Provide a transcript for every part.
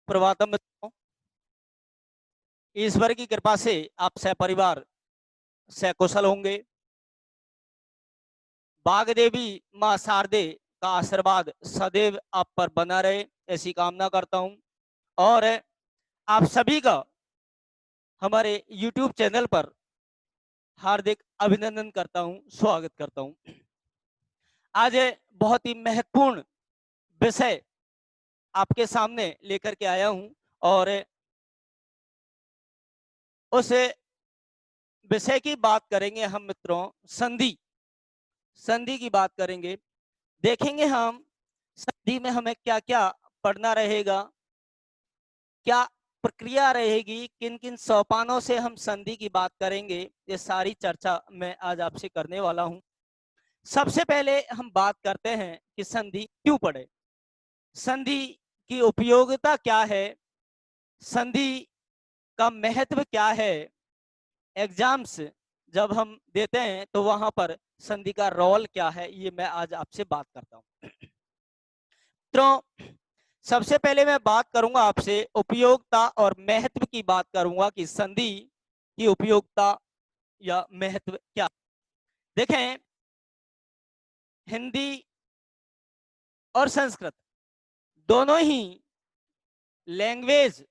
प्रभातम मित्रों, ईश्वर की कृपा से आप सपरिवार सकुशल होंगे। बागदेवी मां शारदे का आशीर्वाद सदैव आप पर बना रहे, ऐसी कामना करता हूं। और आप सभी का हमारे YouTube चैनल पर हार्दिक अभिनंदन करता हूं, स्वागत करता हूं। आज बहुत ही महत्वपूर्ण विषय आपके सामने लेकर के आया हूं और उस विषय की बात करेंगे हम मित्रों। संधि संधि की बात करेंगे। देखेंगे हम संधि में हमें क्या क्या पढ़ना रहेगा, क्या प्रक्रिया रहेगी, किन किन सोपानों से हम संधि की बात करेंगे। ये सारी चर्चा मैं आज आपसे करने वाला हूं। सबसे पहले हम बात करते हैं कि संधि क्यों पढ़े, संधि की उपयोगिता क्या है, संधि का महत्व क्या है। एग्जाम्स जब हम देते हैं तो वहां पर संधि का रोल क्या है, ये मैं आज आपसे बात करता हूं। तो सबसे पहले मैं बात करूंगा आपसे उपयोगिता और महत्व की बात करूंगा कि संधि की उपयोगिता या महत्व क्या। देखें, हिंदी और संस्कृत दोनों ही लैंग्वेज,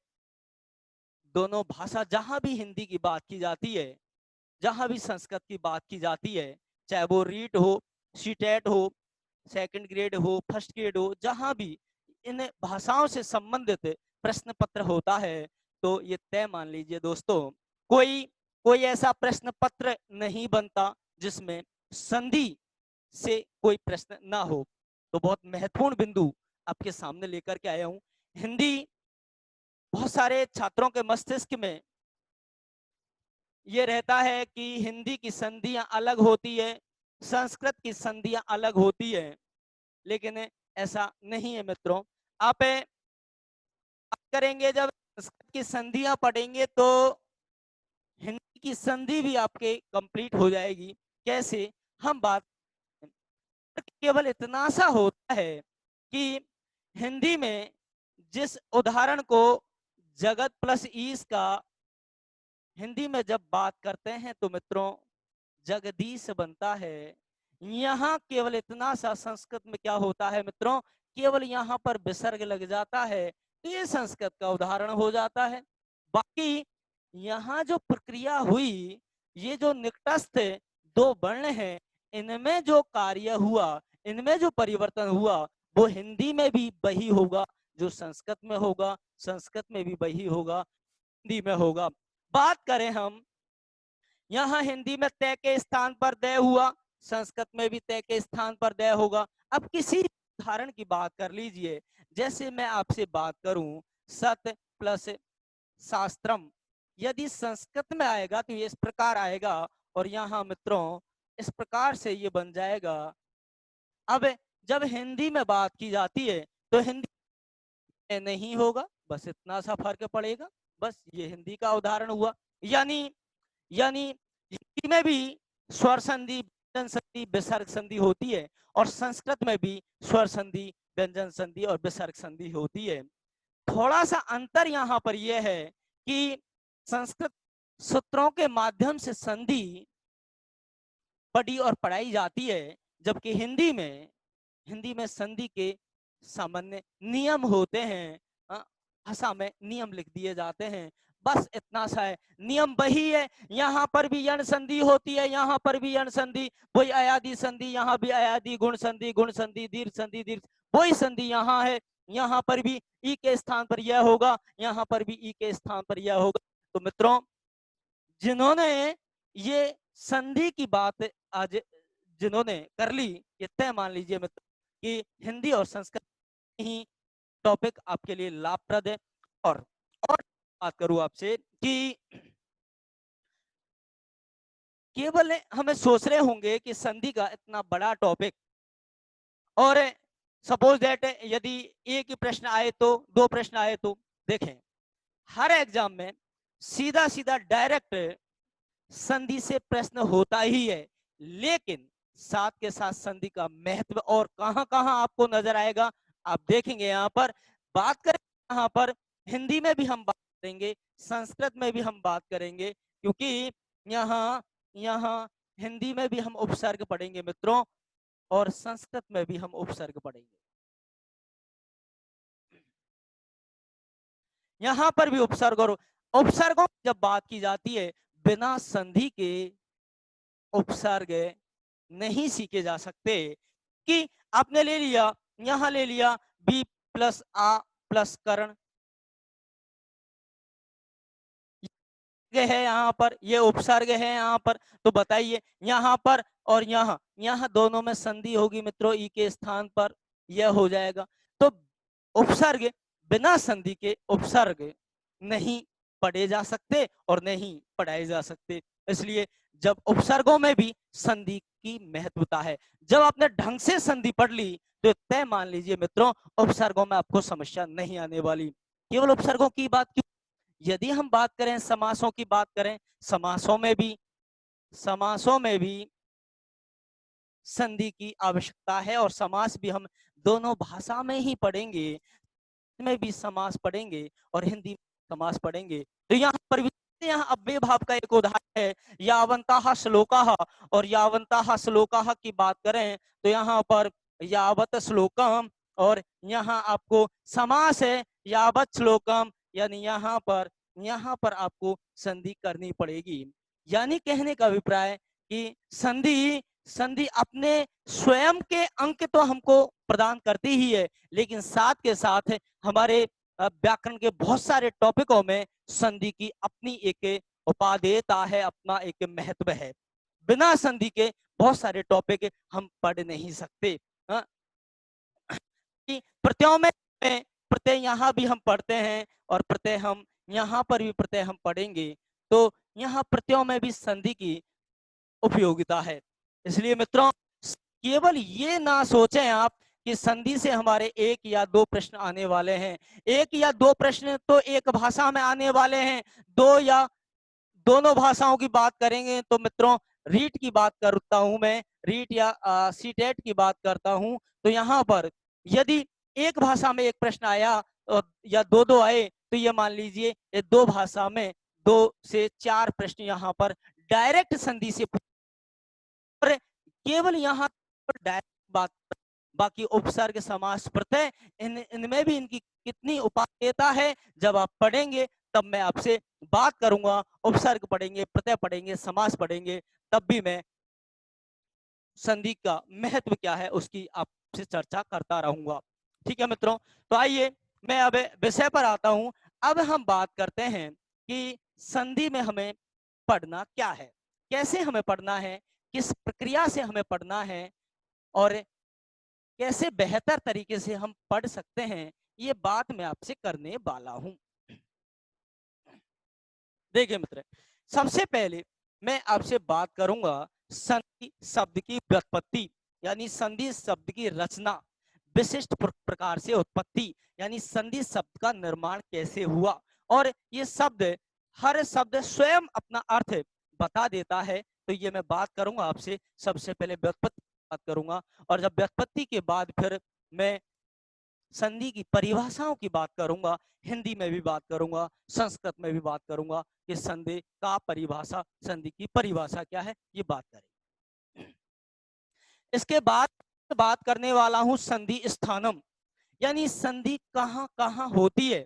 दोनों भाषा, जहां भी हिंदी की बात की जाती है, जहां भी संस्कृत की बात की जाती है, चाहे वो रीट हो, सीटेट हो, सेकंड ग्रेड हो, फर्स्ट ग्रेड हो, जहां भी इन भाषाओं से संबंधित प्रश्न पत्र होता है, तो ये तय मान लीजिए दोस्तों, कोई कोई ऐसा प्रश्न पत्र नहीं बनता जिसमें संधि से कोई प्रश्न ना हो। तो बहुत महत्वपूर्ण बिंदु आपके सामने लेकर के आया हूं। हिंदी बहुत सारे छात्रों के मस्तिष्क में ये रहता है कि हिंदी की संधियां अलग होती है, संस्कृत की संधियां अलग होती है, लेकिन ऐसा नहीं है मित्रों। आप करेंगे जब संस्कृत की संधियां पढ़ेंगे तो हिंदी की संधि भी आपके कंप्लीट हो जाएगी। कैसे, हम बात केवल इतना सा होता है कि हिंदी में जिस उदाहरण को जगत प्लस ईश का हिंदी में जब बात करते हैं तो मित्रों जगदीश बनता है। यहाँ केवल इतना सा संस्कृत में क्या होता है मित्रों, केवल यहाँ पर विसर्ग लग जाता है तो ये संस्कृत का उदाहरण हो जाता है। बाकी यहाँ जो प्रक्रिया हुई, ये जो निकटस्थ दो वर्ण हैं, इनमें जो कार्य हुआ, इनमें जो परिवर्तन हुआ, वो हिंदी में भी वही होगा जो संस्कृत में होगा, संस्कृत में भी वही होगा, हिंदी में होगा। बात करें हम, यहाँ हिंदी में तय के स्थान पर दय हुआ, संस्कृत में भी तय के स्थान पर दय होगा। अब किसी उदाहरण की बात कर लीजिए, जैसे मैं आपसे बात करूं सत प्लस शास्त्रम, यदि संस्कृत में आएगा तो ये इस प्रकार आएगा और यहाँ मित्रों इस प्रकार से ये बन जाएगा। अब जब हिंदी में बात की जाती है तो हिंदी में नहीं होगा, बस इतना सा फर्क पड़ेगा। बस ये हिंदी का उदाहरण हुआ। यानी यानी हिंदी में भी स्वर संधि, व्यंजन संधि, विसर्ग संधि होती है और संस्कृत में भी स्वर संधि, व्यंजन संधि और विसर्ग संधि होती है। थोड़ा सा अंतर यहाँ पर यह है कि संस्कृत सूत्रों के माध्यम से संधि पढ़ी और पढ़ाई जाती है, जबकि हिंदी में संधि के सामान्य नियम होते हैं। भाषा में नियम लिख दिए जाते हैं, बस इतना सा है। नियम वही है, यहाँ पर भी यण संधि होती है, यहाँ पर भी यण संधि, वही अयादि संधि, यहाँ भी अयादि, गुण संधि, दीर्घ संधि, वही संधि यहाँ है। यहाँ पर भी ई के स्थान पर यह होगा, यहाँ पर भी ई के स्थान पर यह होगा। तो मित्रों, जिन्होंने ये संधि की बात आज जिन्होंने कर ली, ये तय मान लीजिए मित्र कि हिंदी और संस्कृत ही टॉपिक आपके लिए लाभप्रद है। और बात करूं आपसे कि केवल हमें सोच रहे होंगे कि संधि का इतना बड़ा टॉपिक, और सपोज दैट यदि एक ही प्रश्न आए तो, दो प्रश्न आए तो, देखें हर एग्जाम में सीधा सीधा डायरेक्ट संधि से प्रश्न होता ही है, लेकिन साथ के साथ संधि का महत्व और कहां कहां आपको नजर आएगा आप देखेंगे। यहां पर बात करें, यहां पर हिंदी में भी हम बात करेंगे, संस्कृत में भी हम बात करेंगे, क्योंकि यहाँ यहाँ हिंदी में भी हम उपसर्ग पढ़ेंगे मित्रों, और संस्कृत में भी हम उपसर्ग पढ़ेंगे। यहाँ पर भी उपसर्ग, और उपसर्गों की जब बात की जाती है, बिना संधि के उपसर्ग नहीं सीखे जा सकते। कि आपने ले लिया, यहाँ ले लिया बी प्लस आ प्लस करण है, यहाँ पर ये उपसर्ग है यहाँ पर, तो बताइए यहाँ पर और यहाँ दोनों में संधि होगी मित्रों, ई के स्थान पर यह हो जाएगा। तो उपसर्ग, बिना संधि के उपसर्ग नहीं पढ़े जा सकते और नहीं पढ़ाए जा सकते। इसलिए जब उपसर्गों में भी संधि की महत्वता है। जब आपने ढंग से संधि पढ़ ली तो तय मान लीजिए मित्रों, उपसर्गों में आपको समस्या नहीं आने वाली। केवल उपसर्गों की बात क्यों, यदि हम बात करें समासों की बात करें, समासों में भी संधि की आवश्यकता है, और समास भी हम दोनों भाषा में ही पढ़ेंगे, में भी समास पढ़ेंगे और हिंदी में समास पढ़ेंगे। तो यहाँ पर यहाँ अव्यय भाव का एक उदाहरण है, यावंताः श्लोकाः, और यावंताः श्लोकाः की बात करें तो यहाँ पर यावत श्लोकम, और यहाँ आपको समास है यावत श्लोकम, यानी यहाँ पर आपको संधि करनी पड़ेगी। यानी कहने का अभिप्राय कि संधि संधि अपने स्वयं के अंक तो हमको प्रदान करती ही है, लेकिन साथ के साथ हमारे व्याकरण के बहुत सारे टॉपिकों में संधि की अपनी एक उपादेयता है, अपना एक महत्व है। बिना संधि के बहुत सारे टॉपिक हम पढ़ नहीं सकते। प्रत्ययों में प्रत्यय यहाँ भी हम पढ़ते हैं, और प्रत्यय हम यहाँ पर भी प्रत्यय हम पढ़ेंगे, तो यहाँ प्रत्ययों में भी संधि की उपयोगिता है। इसलिए मित्रों, केवल ये ना सोचें आप कि संधि से हमारे एक या दो प्रश्न आने वाले हैं। एक या दो प्रश्न तो एक भाषा में आने वाले हैं, दो या दोनों भाषाओं की बात करेंगे तो मित्रों, रीट की बात करता हूं मैं, रीट या सीटेट की बात करता हूं, तो यहाँ पर यदि एक भाषा में एक प्रश्न आया या दो आए, तो ये मान लीजिए ये दो भाषा में 2 से 4 प्रश्न यहाँ पर डायरेक्ट संधि से, और केवल यहाँ पर डायरेक्ट बात, बाकी उपसर्ग समास प्रत्यय इनमें भी इनकी कितनी उपादेयता है, जब आप पढ़ेंगे तब मैं आपसे बात करूंगा। उपसर्ग पढ़ेंगे, प्रत्यय पढ़ेंगे, समास पढ़ेंगे, तब भी मैं संधि का महत्व क्या है उसकी आपसे चर्चा करता रहूंगा। ठीक है मित्रों, तो आइए मैं अब विषय पर आता हूं। अब हम बात करते हैं कि संधि में हमें पढ़ना क्या है, कैसे हमें पढ़ना है, किस प्रक्रिया से हमें पढ़ना है, और कैसे बेहतर तरीके से हम पढ़ सकते हैं, ये बात मैं आपसे करने वाला हूं। देखिए मित्र, सबसे पहले मैं आपसे बात करूंगा संधि शब्द की व्युत्पत्ति, यानी संधि शब्द की रचना, विशिष्ट प्रकार से उत्पत्ति, यानी संधि शब्द का निर्माण कैसे हुआ, और ये शब्द, हर शब्द स्वयं अपना अर्थ बता देता है। तो ये मैं बात करूंगा आपसे, सबसे पहले व्युत्पत्ति बात करूंगा, और जब व्युत्पत्ति के बाद फिर मैं संधि की परिभाषाओं की बात करूंगा, हिंदी में भी बात करूंगा, संस्कृत में भी बात करूंगा कि संधि का परिभाषा, संधि की परिभाषा क्या है, ये बात करें। इसके बाद बात करने वाला हूं संधि स्थानम, यानी संधि कहां कहां होती है।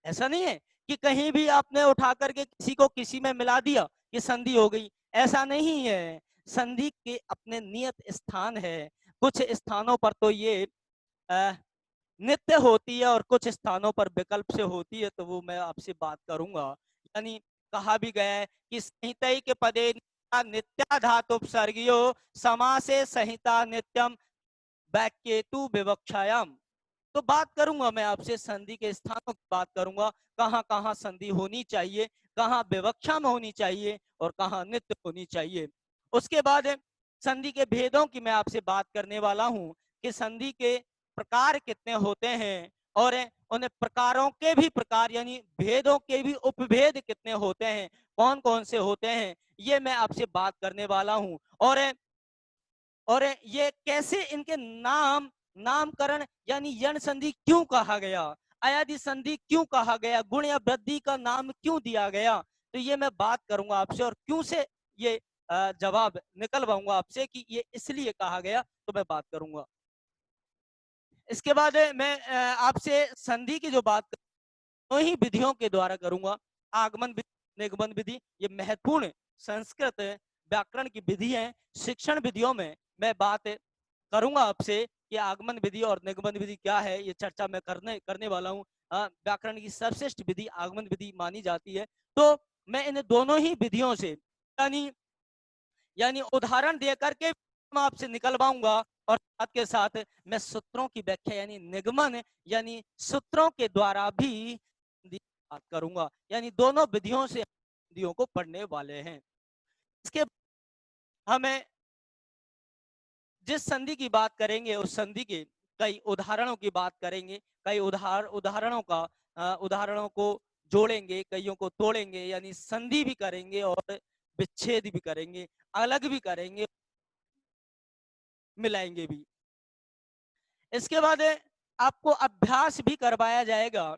ऐसा नहीं है कि कहीं भी आपने उठा करके किसी को किसी में मिला दिया कि संधि हो गई, ऐसा नहीं है। संधि के अपने नियत स्थान है। कुछ स्थानों पर तो ये नित्य होती है और कुछ स्थानों पर विकल्प से होती है, तो वो मैं आपसे बात करूंगा। यानी कहा भी गया है कि संहितै के पदे नित्या धातु उपसर्गियो समासे संहिता नित्यम वाक्येतु विवक्षायाम। तो बात करूंगा मैं आपसे संधि के स्थानों की बात करूंगा, कहां कहां संधि होनी चाहिए, कहां विवक्षा में होनी चाहिए और कहां नित्य होनी चाहिए। उसके बाद संधि के भेदों की मैं आपसे बात करने वाला हूं कि संधि के प्रकार कितने होते हैं, और उन प्रकारों के भी प्रकार यानी भेदों के भी उपभेद कितने होते हैं, कौन कौन से होते हैं, ये मैं आपसे बात करने वाला हूं। और ये कैसे इनके नामकरण यानी यण संधि क्यों कहा गया, अयादि संधि क्यों कहा गया, गुण या वृद्धि का नाम क्यों दिया गया, तो ये मैं बात करूंगा आपसे, और क्यों से ये जवाब निकलवाऊंगा आपसे कि ये इसलिए कहा गया, तो मैं बात करूंगा। इसके बाद मैं आपसे संधि की जो बात दोनों ही विधियों के द्वारा करूंगा, आगमन विधि, निगमन विधि। ये महत्वपूर्ण संस्कृत व्याकरण की विधि है। शिक्षण विधियों में मैं बात करूंगा आपसे कि आगमन विधि और निगमन विधि क्या है, ये चर्चा मैं करने वाला हूँ। व्याकरण की सर्वश्रेष्ठ विधि आगमन विधि मानी जाती है। तो मैं इन दोनों ही विधियों से यानी यानी उदाहरण दे करके मैं आपसे निकलवाऊंगा, और साथ के साथ मैं सूत्रों की व्याख्या यानी निगमन यानी सूत्रों के द्वारा भी बात करूंगा। यानी दोनों विधियों से विधियों को पढ़ने वाले हैं। इसके हमें जिस संधि की बात करेंगे उस संधि के कई उदाहरणों की बात करेंगे, कई उदाहरणों को जोड़ेंगे, कईयों को तोड़ेंगे, यानी संधि भी करेंगे और विच्छेद भी करेंगे, अलग भी करेंगे, मिलाएंगे भी। इसके बाद आपको अभ्यास भी करवाया जाएगा।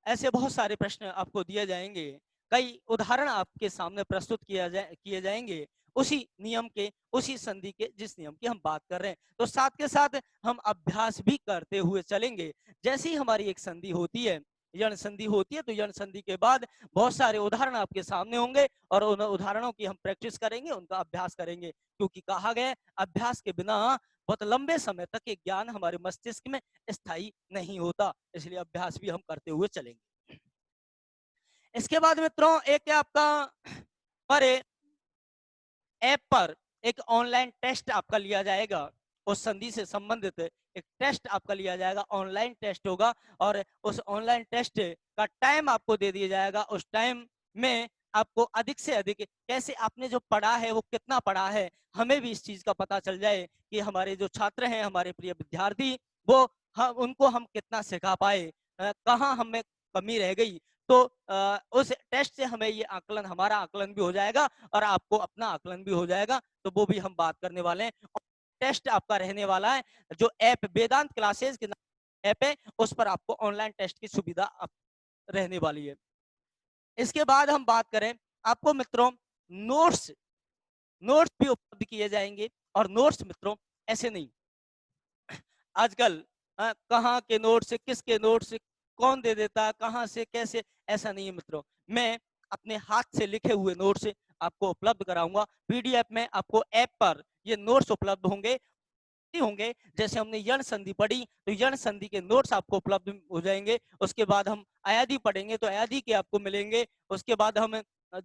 ऐसे बहुत सारे प्रश्न आपको दिए जाएंगे, कई उदाहरण आपके सामने प्रस्तुत किए जाएंगे उसी नियम के, उसी संधि के जिस नियम की हम बात कर रहे हैं। तो साथ के साथ हम अभ्यास भी करते हुए चलेंगे। जैसे ही हमारी एक संधि होती है, यण संधि होती है, तो यण संधि के बाद बहुत सारे उदाहरण आपके सामने होंगे और उन उदाहरणों की हम प्रैक्टिस करेंगे, उनका अभ्यास करेंगे। क्योंकि कहा गया अभ्यास के बिना बहुत लंबे समय तक ये ज्ञान हमारे मस्तिष्क में स्थायी नहीं होता, इसलिए अभ्यास भी हम करते हुए चलेंगे। इसके बाद मित्रों एक आपका हमारे ऐप पर एक ऑनलाइन टेस्ट आपका लिया जाएगा, उस संधि से संबंधित एक टेस्ट आपका लिया जाएगा, ऑनलाइन टेस्ट होगा, और उस ऑनलाइन टेस्ट का टाइम आपको दे दिया जाएगा। उस टाइम में आपको अधिक से अधिक कैसे आपने जो पढ़ा है वो कितना पढ़ा है, हमें भी इस चीज का पता चल जाए कि हमारे जो छात्र हैं, हमारे प्रिय विद्यार्थी, वो उनको हम कितना सिखा पाए, कहाँ हमें कमी रह गई। तो उस टेस्ट से हमें ये आकलन, हमारा आकलन भी हो जाएगा और आपको अपना आकलन भी हो जाएगा, तो वो भी हम बात करने वाले हैं। टेस्ट आपका रहने वाला है, जो ऐप वेदांत क्लासेस के नाम ऐप है, उस पर आपको ऑनलाइन टेस्ट की सुविधा रहने वाली है। इसके बाद हम बात करें, आपको मित्रों नोट्स नोट्स भी उपलब्ध किए जाएंगे। और नोट्स मित्रों ऐसे नहीं, आजकल कहाँ के नोट्स, किसके नोट्स, कौन दे देता, कहाँ से कैसे, ऐसा नहीं है मित्रों। मैं अपने हाथ से लिखे हुए नोट्स आपको उपलब्ध कराऊंगा। पीडीएफ में आपको ऐप पर ये नोट्स उपलब्ध होंगे। जैसे हमने यण संधि पढ़ी तो यण संधि के नोट्स आपको उपलब्ध हो जाएंगे। उसके बाद हम अयादि पढ़ेंगे तो अयादि के आपको मिलेंगे। उसके बाद हम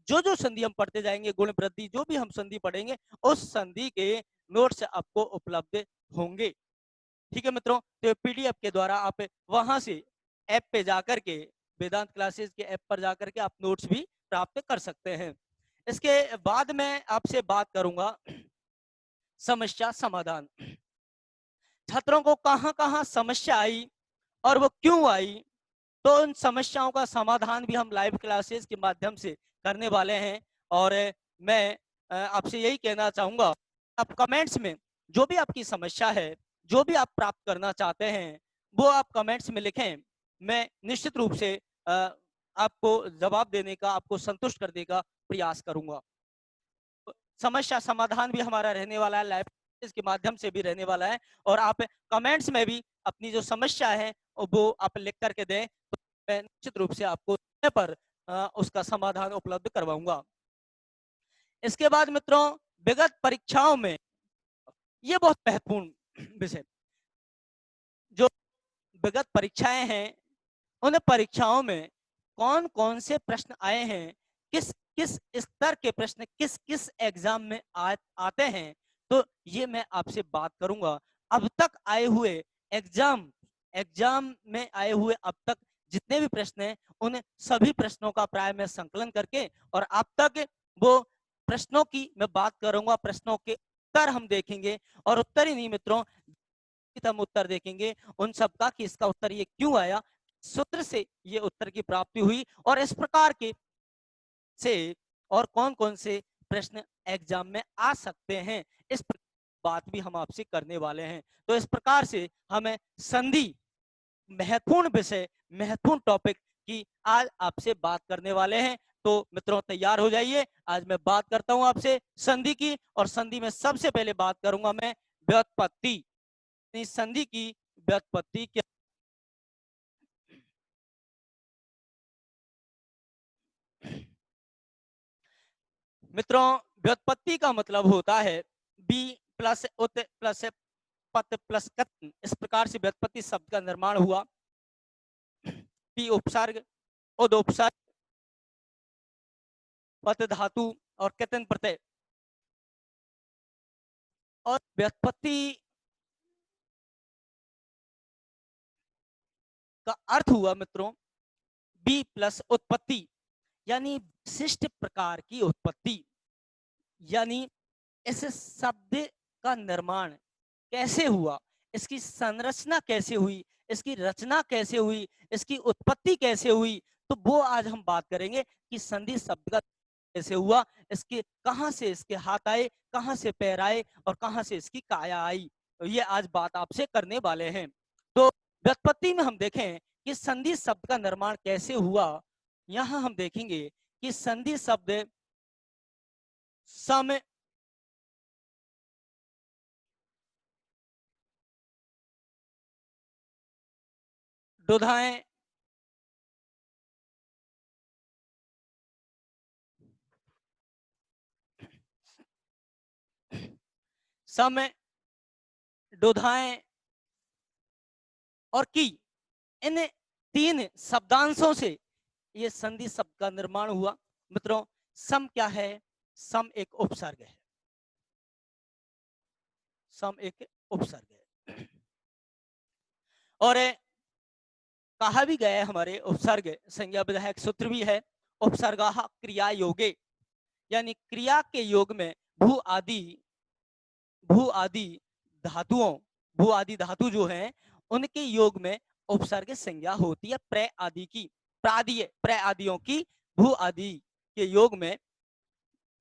जो जो संधि हम पढ़ते जाएंगे, गुण वृद्धि, जो भी हम संधि पढ़ेंगे उस संधि के नोट्स आपको उपलब्ध होंगे। ठीक है मित्रों, तो पीडीएफ के द्वारा आप वहां से ऐप पे जाकर के, वेदांत क्लासेस के ऐप पर जाकर के आप नोट्स भी प्राप्त कर सकते हैं। इसके बाद मैं आपसे बात करूंगा समस्या समाधान। छात्रों को कहां कहां समस्या आई और वो क्यों आई, तो उन समस्याओं का समाधान भी हम लाइव क्लासेस के माध्यम से करने वाले हैं। और मैं आपसे यही कहना चाहूंगा, आप कमेंट्स में जो भी आपकी समस्या है, जो भी आप प्राप्त करना चाहते हैं, वो आप कमेंट्स में लिखें। मैं निश्चित रूप से आपको जवाब देने का, आपको संतुष्ट करने का प्रयास करूंगा। समस्या समाधान भी हमारा रहने वाला है, लाइव के माध्यम से भी रहने वाला है। और आप कमेंट्स में भी अपनी जो समस्या है वो आप लिख करके दें, तो मैं निश्चित रूप से आपको समय पर उसका समाधान उपलब्ध करवाऊंगा। इसके बाद मित्रों विगत परीक्षाओं में ये बहुत महत्वपूर्ण विषय, जो विगत परीक्षाएं हैं, उन परीक्षाओं में कौन कौन से प्रश्न आए हैं, किस किस स्तर के प्रश्न किस किस एग्जाम में आते हैं, तो ये मैं आपसे बात करूंगा। अब तक आए हुए एग्जाम में आए हुए अब तक जितने भी प्रश्न हैं, उन सभी प्रश्नों का प्राय मैं संकलन करके और अब तक वो प्रश्नों की मैं बात करूंगा, प्रश्नों के उत्तर हम देखेंगे। और उत्तर ही नहीं मित्रों, हम उत्तर देखेंगे उन सब का कि इसका उत्तर ये क्यों आया, सूत्र से ये उत्तर की प्राप्ति हुई, और इस प्रकार के से और कौन कौन से प्रश्न एग्जाम में आ सकते हैं, इस बात भी हम आपसे करने वाले हैं। तो इस प्रकार से हमें संधि महत्वपूर्ण विषय, महत्वपूर्ण टॉपिक की आज आपसे बात करने वाले हैं। तो मित्रों तैयार हो जाइए। आज मैं बात करता हूं आपसे संधि की, और संधि में सबसे पहले बात करूंगा मैं व्युत्पत्ति। संधि की व्युत्पत्ति क्या। मित्रों व्युत्पत्ति का मतलब होता है बी प्लस उत प्लस पत प्लस कथन। इस प्रकार से व्युत्पत्ति शब्द का निर्माण हुआ। बी उपसर्ग, उद उपसर्ग, पत धातु और कथन प्रत्यय। और व्युत्पत्ति का अर्थ हुआ मित्रों बी प्लस उत्पत्ति, यानी विशिष्ट प्रकार की उत्पत्ति। यानी इस शब्द का निर्माण कैसे हुआ, इसकी संरचना कैसे हुई, इसकी रचना कैसे हुई, इसकी उत्पत्ति कैसे हुई, तो वो आज हम बात करेंगे कि संधि शब्द का कैसे हुआ, इसके कहां से इसके हाथ आए, कहां से पैर आए और कहां से इसकी काया आई। तो ये आज बात आपसे करने वाले हैं। तो व्युत्पत्ति में हम देखें कि संधि शब्द का निर्माण कैसे हुआ। यहां हम देखेंगे कि संधि शब्द सम, दुधाएं, सम, दुधाएं और की, इन तीन शब्दांशों से ये संधि शब्द का निर्माण हुआ। मित्रों सम क्या है, सम एक उपसर्ग है, सम एक उपसर्ग है। और कहा भी गया है हमारे उपसर्ग संज्ञा विधायक सूत्र भी है, उपसर्गा क्रिया योगे, यानी क्रिया के योग में भू आदि धातुओं, भू आदि धातु जो है उनके योग में उपसर्ग संज्ञा होती है प्र आदि की, प्रादीय प्र आदियों की भू आदि के योग में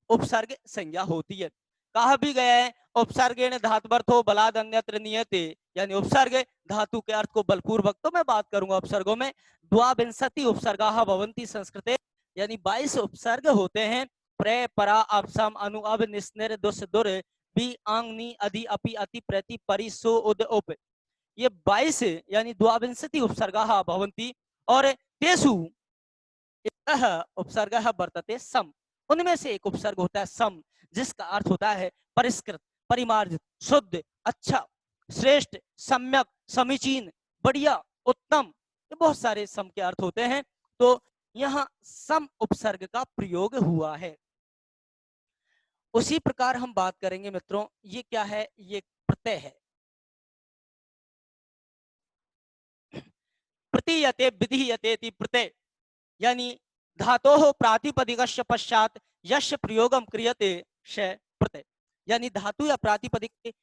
उपसर्ग संज्ञा होती है। कहा भी गया है उपसर्गेण धातुवर्थो बलाद अन्यत्र नियते, यानी उपसर्ग धातु के अर्थ को बलपूर्वक, तो मैं बात करूंगा उपसर्गों में द्वाविंशति उपसर्गाः भवन्ति संस्कृते, यानी 22 उपसर्ग होते हैं। प्रे परा अपसम अनु अब निस्निर दुस दुर बी आंग नी अधि अपि अति प्रति परि सो उद उप, ये 22 यानी द्वाविंशति उपसर्गाः भवन्ति। और तेसु उपसर्ग वर्तते सम, उनमें से एक उपसर्ग होता है सम, जिसका अर्थ होता है परिष्कृत, परिमार्जित, शुद्ध, अच्छा, श्रेष्ठ, सम्यक, समीचीन, बढ़िया, उत्तम, ये बहुत सारे सम के अर्थ होते हैं। तो यहाँ सम उपसर्ग का प्रयोग हुआ है। उसी प्रकार हम बात करेंगे मित्रों, ये क्या है, ये प्रत्यय है। प्रतीयते विधीयते प्रत्यय, यानी धातोः प्रातिपदिकस्य पश्चात यश प्रयोगम क्रियते श प्रत्यय, यानी धातु या प्रातिपदिक के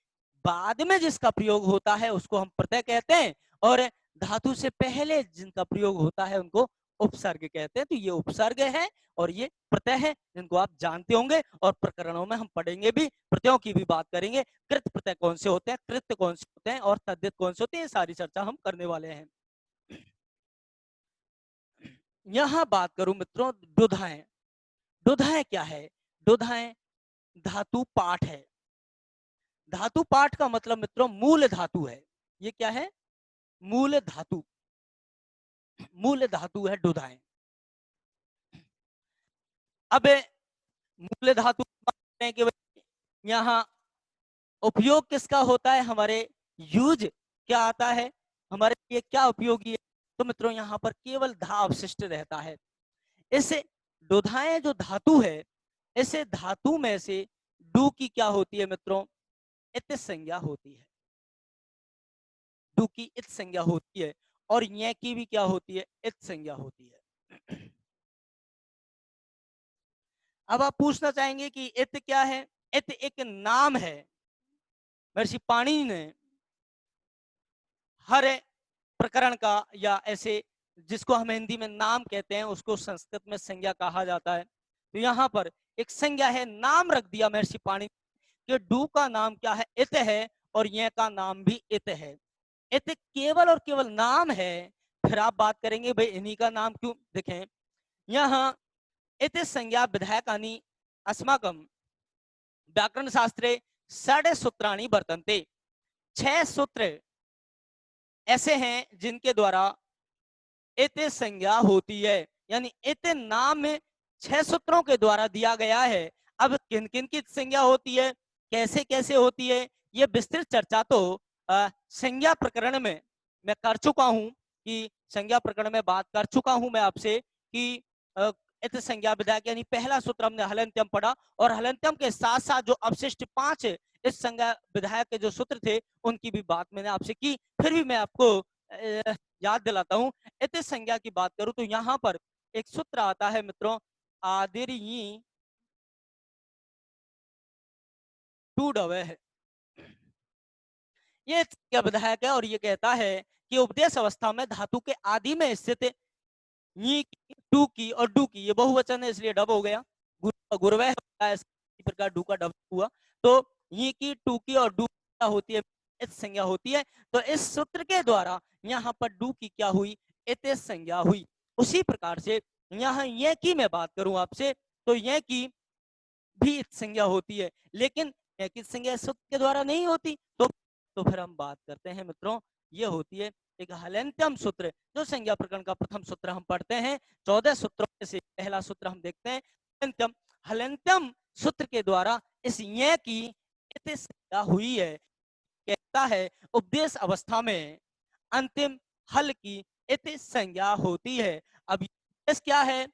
बाद में जिसका प्रयोग होता है उसको हम प्रत्यय कहते हैं, और धातु से पहले जिनका प्रयोग होता है उनको उपसर्ग कहते हैं। तो ये उपसर्ग है और ये प्रत्यय है, जिनको आप जानते होंगे, और प्रकरणों में हम पढ़ेंगे भी, प्रत्ययों की भी बात करेंगे, कृत प्रत्यय कौन से होते हैं, कृत्य कौन से होते हैं और तद्धित कौन से होते हैं, ये सारी चर्चा हम करने वाले हैं। यहां बात करूं मित्रों दुधाएं, दुधाएं क्या है, दुधाएं धातु पाठ है। धातु पाठ का मतलब मित्रों मूल धातु है। ये क्या है, मूल धातु, मूल धातु है दुधाएं। अब मूल धातु के यहाँ उपयोग किसका होता है, हमारे यूज क्या आता है, हमारे लिए क्या उपयोगी है, तो मित्रों यहाँ पर केवल धा अवशिष्ट रहता है। इसे दुधाएं जो धातु है, इसे धातु में से डू की क्या होती है मित्रों, इत संज्ञा होती है, डू की इत संज्ञा होती है, और ये की भी क्या होती है, इत संज्ञा होती है। अब आप पूछना चाहेंगे कि इत क्या है, इत एक नाम है। महर्षि पाणिनि ने हर प्रकरण का, या ऐसे जिसको हम हिंदी में नाम कहते हैं उसको संस्कृत में संज्ञा कहा जाता है। तो यहाँ पर एक संज्ञा है, नाम रख दिया महर्षि पाणिनि कि डू का नाम क्या है, इत है, और ये का नाम भी इत है। इत केवल और केवल नाम है। फिर आप बात करेंगे भाई इन्हीं का नाम क्यों? देखें यहाँ इत संज्ञा विधायकानि अस्माकं व्याकरण शास्त्रे षड सूत्राणि वर्तन्ते। 6 सूत्र ऐसे हैं जिनके द्वारा इत संज्ञा होती है, यानी इत नाम में 6 सूत्रों के द्वारा दिया गया है। अब किन किन की संज्ञा होती है, कैसे कैसे होती है, ये विस्तृत चर्चा तो संज्ञा प्रकरण में मैं कर चुका हूं, कि संज्ञा प्रकरण में बात कर चुका हूं मैं आपसे कि इत संज्ञा विधायक यानी पहला सूत्र हमने हलंत्यम पढ़ा, और हलंत्यम के साथ साथ जो अवशिष्ट 5 इस संज्ञा विधायक के जो सूत्र थे उनकी भी बात मैंने आपसे की। फिर भी मैं आपको याद दिलाता हूं। इत संज्ञा की बात करूं तो यहां पर एक सूत्र आता है मित्रों, आदिर्यी टूडवे है। ये संज्ञा विधायक है और ये कहता है कि उपदेश अवस्था में धातु के आदि में स्थित नी की, टू की और डू की, ये बहुवचन है इसलिए डब हो गया, गुरवह होता है इसी प्रकार डू का डब हुआ। तो ये की, टू की और डू क्या होती है? इत संज्ञा होती है। तो इस सूत्र के द्वारा यहाँ पर डू की क्या हुई? इत संज्ञा हुई। उसी प्रकार से यहाँ ये की मैं बात करूं आपसे तो ये की भी इत संज्ञा होती है, लेकिन ये की संज्ञा सूत्र के द्वारा नहीं होती। तो फिर हम बात करते हैं मित्रों, ये होती है एक हलंत्यम सूत्र। जो संज्ञा प्रकरण का प्रथम सूत्र हम पढ़ते हैं, 14 सूत्रों में से पहला सूत्र हम देखते हैं हलंत्यम। हलंत्यम सूत्र के द्वारा इस ये की इत संज्ञा हुई है। कहता है उपदेश अवस्था में अंतिम हल की इत संज्ञा होती है। अब उपदेश क्या है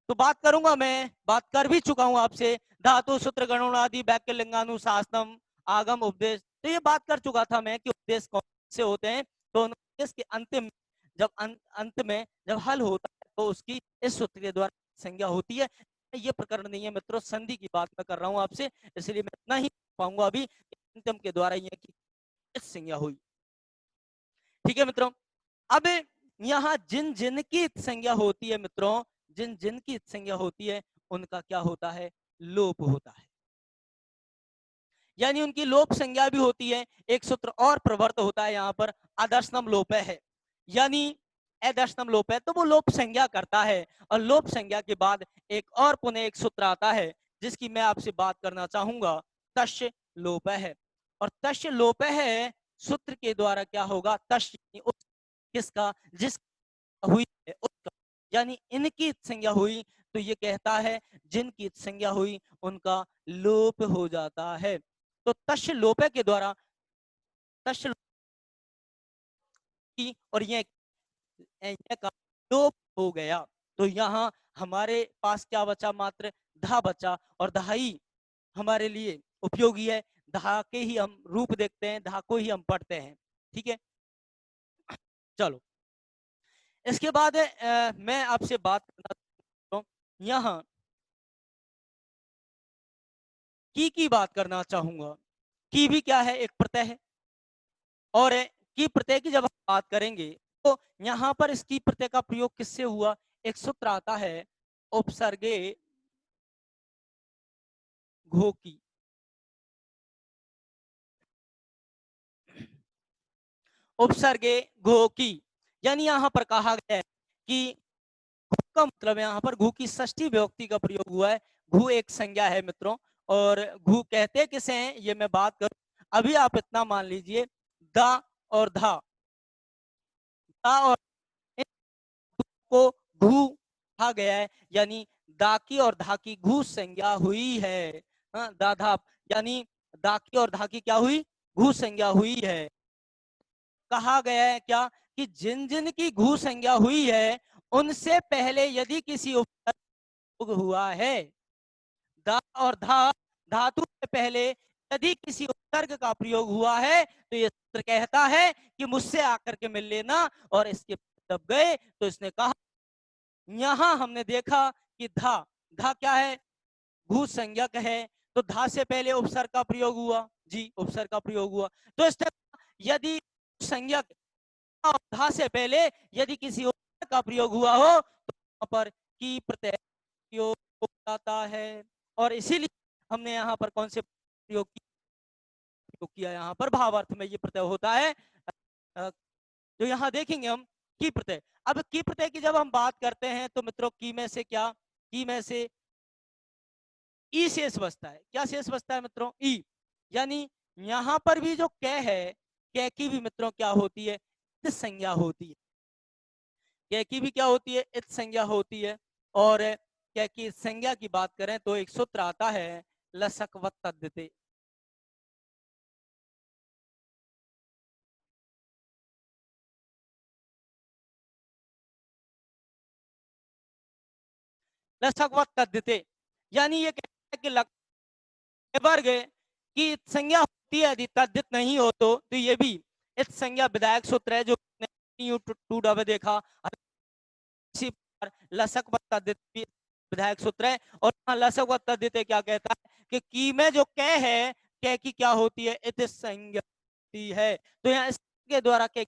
तो बात करूंगा, मैं बात कर भी चुका हूं आपसे, धातु सूत्र गणों आदि वाक्य लिंगानुशासनम आगम उपदेश, तो ये बात कर चुका था मैं कि उपदेश कौन से होते हैं। तो उपदेश के अंतिम जब अंत में जब हल होता है तो उसकी इस सूत्र के द्वारा संज्ञा होती है। ये प्रकरण नहीं है मित्रों, संधि की बात मैं कर रहा हूं आपसे, इसलिए मैं इतना ही पाऊंगा अभी, अंतिम के द्वारा ये की संज्ञा हुई। ठीक है मित्रों, अब यहाँ जिन जिन की संज्ञा होती है मित्रों, जिन जिन की संज्ञा होती है उनका क्या होता है? लोप होता है, यानी उनकी लोप संज्ञा भी होती है। एक सूत्र और प्रवर्त होता है यहाँ पर, आदर्शनम लोप है, यानी अदर्शनम लोप है तो वो लोप संज्ञा करता है। और लोप संज्ञा के बाद एक और पुनः एक सूत्र आता है जिसकी मैं आपसे बात करना चाहूंगा, तस्य लोप है। और तस्य लोप है सूत्र के द्वारा क्या होगा? तस्य किसका? जिस हुई है उसका, यानी इनकी संज्ञा हुई तो ये कहता है जिनकी संज्ञा हुई उनका लोप हो जाता है। तो तस्य लोप के द्वारा तस्य की और ये का लोप हो गया। तो यहाँ हमारे पास क्या बचा? मात्र धा बचा, और धाई हमारे लिए उपयोगी है। धा के ही हम रूप देखते हैं, धा को ही हम पढ़ते हैं। ठीक है, चलो इसके बाद मैं आपसे बात करना चाहता हूं, यहाँ की बात करना चाहूंगा। की भी क्या है? एक प्रत्यय है, और की प्रत्यय की जब हम बात करेंगे तो यहाँ पर इस की प्रत्यय का प्रयोग किससे हुआ? एक सूत्र आता है उपसर्गे घो की। उपसर्गे घो की, यानी यहाँ पर कहा गया है कि घु का मतलब यहाँ पर घु की षष्ठी विभक्ति का प्रयोग हुआ है। घु एक संज्ञा है मित्रों, और घु कहते किसे हैं ये मैं बात करूं। अभी आप इतना मान लीजिए, दा और धा, दा और को घू कहा गया है, यानी दा की और धा की घू संज्ञा हुई है। दा धा, यानी दा की और धा की क्या हुई? घू संज्ञा हुई है। कहा गया है क्या कि जिन जिन की घू संज्ञा हुई है उनसे पहले यदि किसी उपसर्ग हुआ है, दा और धा धातु से पहले यदि किसी उपसर्ग का प्रयोग हुआ है तो ये सूत्र कहता है कि मुझसे आकर के मिल लेना। और इसके जब गए तो इसने कहा, यहां हमने देखा कि धा, धा क्या है? भू संज्ञक है, तो धा से पहले उपसर्ग का प्रयोग हुआ। जी, उपसर्ग का प्रयोग हुआ। तो इस तरह यदि संज्ञक और धा से पहले यदि किसी उपसर्ग का प्रयोग हुआ हो तो वहां पर की प्रत्यय प्रयोग हो जाता है। और इसीलिए हमने यहाँ पर कौन से प्रयोग किया? यहाँ पर भावार्थ में ये प्रत्यय होता है तो यहाँ देखेंगे हम की प्रत्यय। अब की प्रत्यय की जब हम बात करते हैं तो मित्रों की में से क्या, की में से ई शेष बचता है। क्या शेष बचता है मित्रों? ई। यानी यहां पर भी जो कै है, कै की भी मित्रों क्या होती है? इत संज्ञा होती है। कै की भी क्या होती है? इत संज्ञा होती है। और कै की संज्ञा की बात करें तो एक सूत्र आता है लसक तद्धिते। लसक तद्धिते यानी ये कहता है कि वर्ग की संज्ञा होती है, यदि तद्धित नहीं हो तो ये भी इस संज्ञा विधायक सूत्र है जो टू डबे देखा। इसी पर लसक व तद्धित भी विधायक सूत्र है। और लसक व तद्धित क्या कहता है कि की में जो कै है, कै की क्या होती है? इत संज्ञा होती है। तो यहाँ इसके द्वारा कै,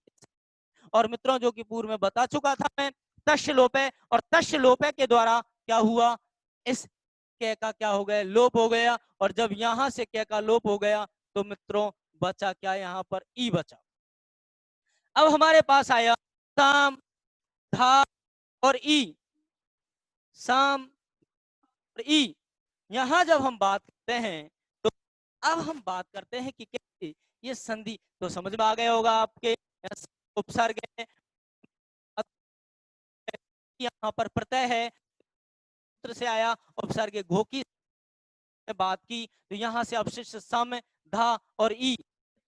और मित्रों जो कि पूर्व में बता चुका था मैं, तस्य लोप है, और तस्य लोप के द्वारा क्या हुआ? इस कै का क्या हो गया? लोप हो गया। और जब यहां से कै का लोप हो गया तो मित्रों बचा क्या? यहाँ पर ई बचा। अब हमारे पास आया साम, धा और ई। साम और ई। यहां जब हम बात करते हैं तो अब हम बात करते हैं कि कैसे ये संधि, तो समझ में आ गया होगा आपके, उपसर्ग है, यहाँ पर प्रत्यय है, से आया उपसर्ग घो की बात की, तो यहाँ से अवशिष्ट सम, धा और ई,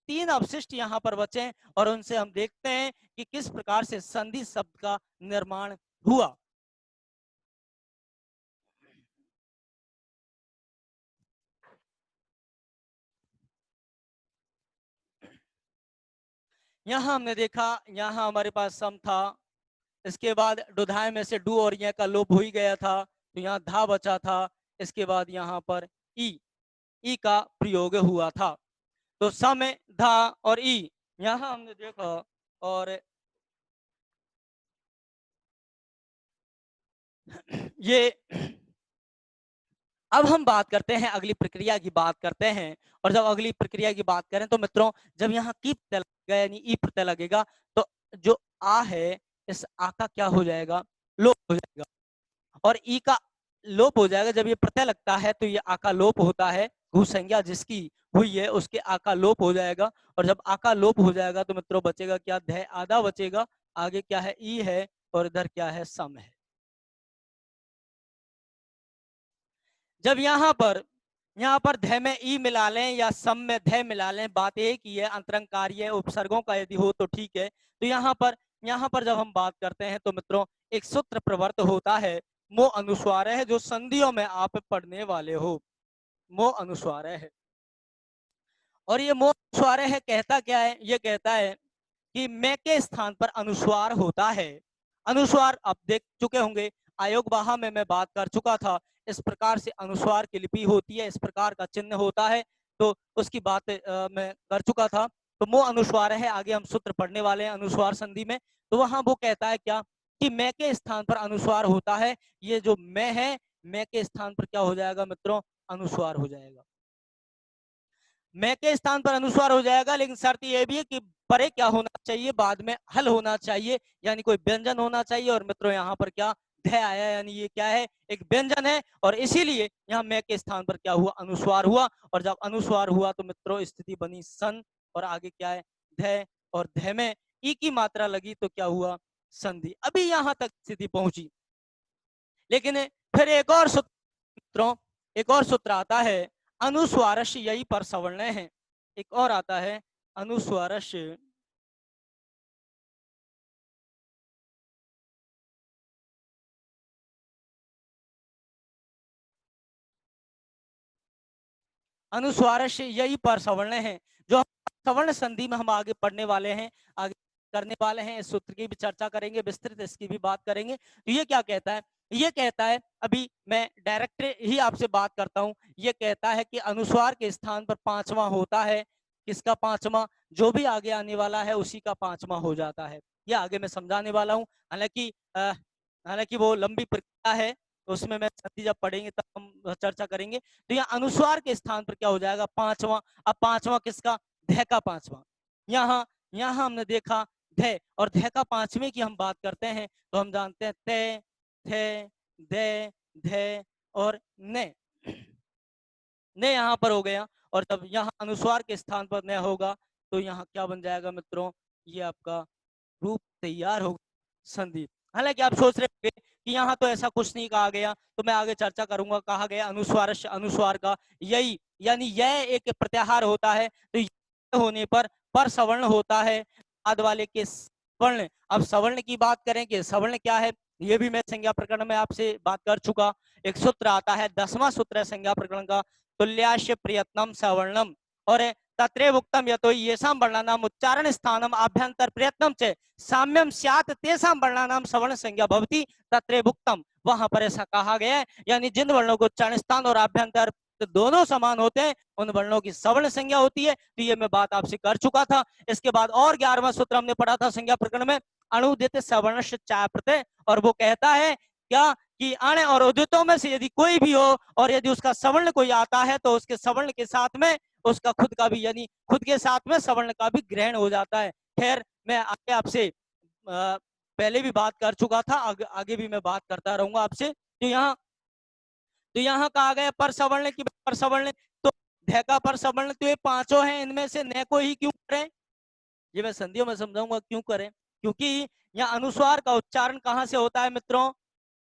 तीन अवशिष्ट यहाँ पर बचे। और उनसे हम देखते हैं कि किस प्रकार से संधि शब्द का निर्माण हुआ। यहाँ हमने देखा, यहाँ हमारे पास सम था, इसके बाद डुधाय में से डू और ये का लोप हो ही गया था, तो यहाँ धा बचा था। इसके बाद यहाँ पर ई का प्रयोग हुआ था। तो सम, धा और ई यहाँ हमने देखा। और ये अब हम बात करते हैं, अगली प्रक्रिया की बात करते हैं। और जब अगली प्रक्रिया की बात करें तो मित्रों जब यहाँ की प्रत्यय लगेगा यानी ई प्रत्यय लगेगा तो जो आ है, इस आ का क्या हो जाएगा? लोप हो जाएगा। और ई का लोप हो जाएगा। जब ये प्रत्यय लगता है तो ये आ का लोप होता है। घु संज्ञा जिसकी हुई है उसके आ का लोप हो जाएगा। और जब आ का लोप हो जाएगा तो मित्रों बचेगा क्या? ध आधा बचेगा। आगे क्या है? ई है, और इधर क्या है? सम है। जब यहाँ पर ध में ई मिला लें या सम में ध मिला लें, बात एक ही है, अंतरंग कार्य उपसर्गों का यदि हो तो ठीक है। तो यहाँ पर जब हम बात करते हैं तो मित्रों एक सूत्र प्रवर्त होता है, मो अनुस्वार है, जो संधियों में आप पढ़ने वाले हो। मो अनुस्वार है, और ये मो अनुस्वार है कहता क्या है? ये कहता है कि मैं के स्थान पर अनुस्वार होता है। अनुस्वार आप देख चुके होंगे, आयोग बाहा में मैं बात कर चुका था। इस प्रकार से अनुस्वार की लिपि होती है, इस प्रकार का चिन्ह होता है, तो उसकी बात मैं कर चुका था। तो मो अनुस्वार है, आगे हम सूत्र पढ़ने वाले हैं अनुस्वार संधि में। तो वहां वो कहता है क्या कि मैं के स्थान पर अनुस्वार होता है। ये जो मैं है, मैं के स्थान पर क्या हो जाएगा मित्रों? अनुस्वार हो जाएगा। मैं के स्थान पर अनुस्वार हो जाएगा, लेकिन शर्त यह भी है कि परे क्या होना चाहिए? बाद में हल होना चाहिए, यानी कोई व्यंजन होना चाहिए। और मित्रों यहाँ पर क्या ध आया, यानी ये क्या है? एक व्यंजन है, और इसीलिए यहाँ मैं के स्थान पर क्या हुआ? अनुस्वार हुआ। और जब अनुस्वार हुआ तो मित्रों स्थिति बनी सन, और आगे क्या है? ध, और ध में ई की मात्रा लगी तो क्या हुआ? संधि। अभी यहां तक स्थिति पहुंची, लेकिन फिर एक और सूत्र मित्रों, एक और सूत्र आता है, अनुस्वारस्य यही पर सवर्ण है। एक और आता है अनुस्वारस्य, अनुस्वारस्य यही पर सवर्ण है, जो सवर्ण संधि में हम आगे पढ़ने वाले हैं, आगे करने वाले हैं। इस सूत्र की भी चर्चा करेंगे, विस्तृत इसकी भी बात करेंगे। तो ये क्या कहता है? ये कहता है, अभी मैं डायरेक्ट ही आपसे बात करता हूं, ये कहता है कि अनुस्वार के स्थान पर पांचवा होता है। किसका पांचवा? जो भी आगे आने वाला है उसी का पांचवा हो जाता है। ये आगे मैं समझाने वाला हूं। हालांकि वो लंबी प्रक्रिया है, तो उसमें मैं संधि जब पढ़ेंगे तब हम चर्चा करेंगे। तो यहाँ अनुस्वार के स्थान पर क्या हो जाएगा? पांचवा। अब पांचवा किसका? ध का पांचवा। यहाँ यहाँ हमने देखा ध, और ध का पांचवें की हम बात करते हैं तो हम जानते हैं ते, थे, दे, ध और ने। ने यहाँ पर हो गया, और जब यहाँ अनुस्वार के स्थान पर न होगा तो यहाँ क्या बन जाएगा मित्रों, ये आपका रूप तैयार होगा, संधि। हालांकि आप सोच रहे होंगे कि यहाँ तो ऐसा कुछ नहीं कहा गया, तो मैं आगे चर्चा करूंगा। कहा गया अनुस्वार अनुस्वार का यही, यानी यह एक प्रत्याहार होता है, तो यह होने पर सवर्ण होता है बाद वाले के वर्ण। अब सवर्ण की बात करें कि सवर्ण क्या है, ये भी मैं संज्ञा प्रकरण में आपसे बात कर चुका। एक सूत्र आता है, 10वां सूत्र है संज्ञा प्रकरण का, तुल्यास्य प्रयत्नम सवर्णम, और तत्रेव उक्तम यतो येषां वर्णानाम उच्चारण स्थानम आभ्यंतर प्रयत्नम च साम्यम स्यात् तेषां वर्णानाम सवर्ण संज्ञा भवति तत्रेव उक्तम। वहां पर ऐसा कहा गया है, यानी जिन वर्णों को उच्चारण स्थान और आभ्यंतर दोनों समान होते हैं उन वर्णों की सवर्ण संज्ञा होती है। तो ये मैं बात आपसे कर चुका था। इसके बाद और 11वां सूत्र हमने पढ़ा था संज्ञा प्रकरण में, अणुदित सवर्णस्य चाय प्रत्यय, और वो कहता है क्या कि अण और उदितों में से यदि कोई भी हो और यदि उसका सवर्ण कोई आता है तो उसके सवर्ण के साथ में उसका खुद का भी, यानी खुद के साथ में सवर्ण का भी ग्रहण हो जाता है। खैर मैं आगे आपसे पहले भी बात कर चुका था, आगे भी मैं बात करता रहूंगा आपसे। तो यहाँ कहा गया पर सवर्ण की, पर सवर्ण, तो ध का पर सवर्ण, तो ये पांचों हैं, इनमें से न को ही क्यों करें, ये मैं संधियों में समझाऊंगा क्यों करें। क्योंकि यहाँ अनुस्वार का उच्चारण कहाँ से होता है मित्रों,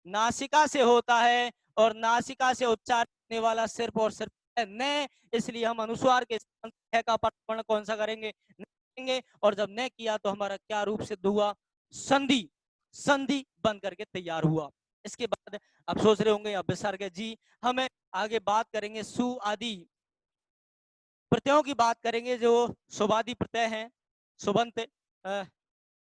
नासिका से होता है, और नासिका से उच्चारण करने वाला सिर्फ और सिर्फ है न, इसलिए हम अनुस्वार के स्थान पर का परवर्ण कौन सा करेंगे, न करेंगे। और जब न किया तो हमारा क्या रूप सिद्ध हुआ, संधि, संधि बन करके तैयार हुआ। इसके बाद आप सोच रहे होंगे अब विसर्ग जी, हमें आगे बात करेंगे सु आदि प्रत्ययों की बात करेंगे, जो सुबादि प्रत्यय हैं, सुबंत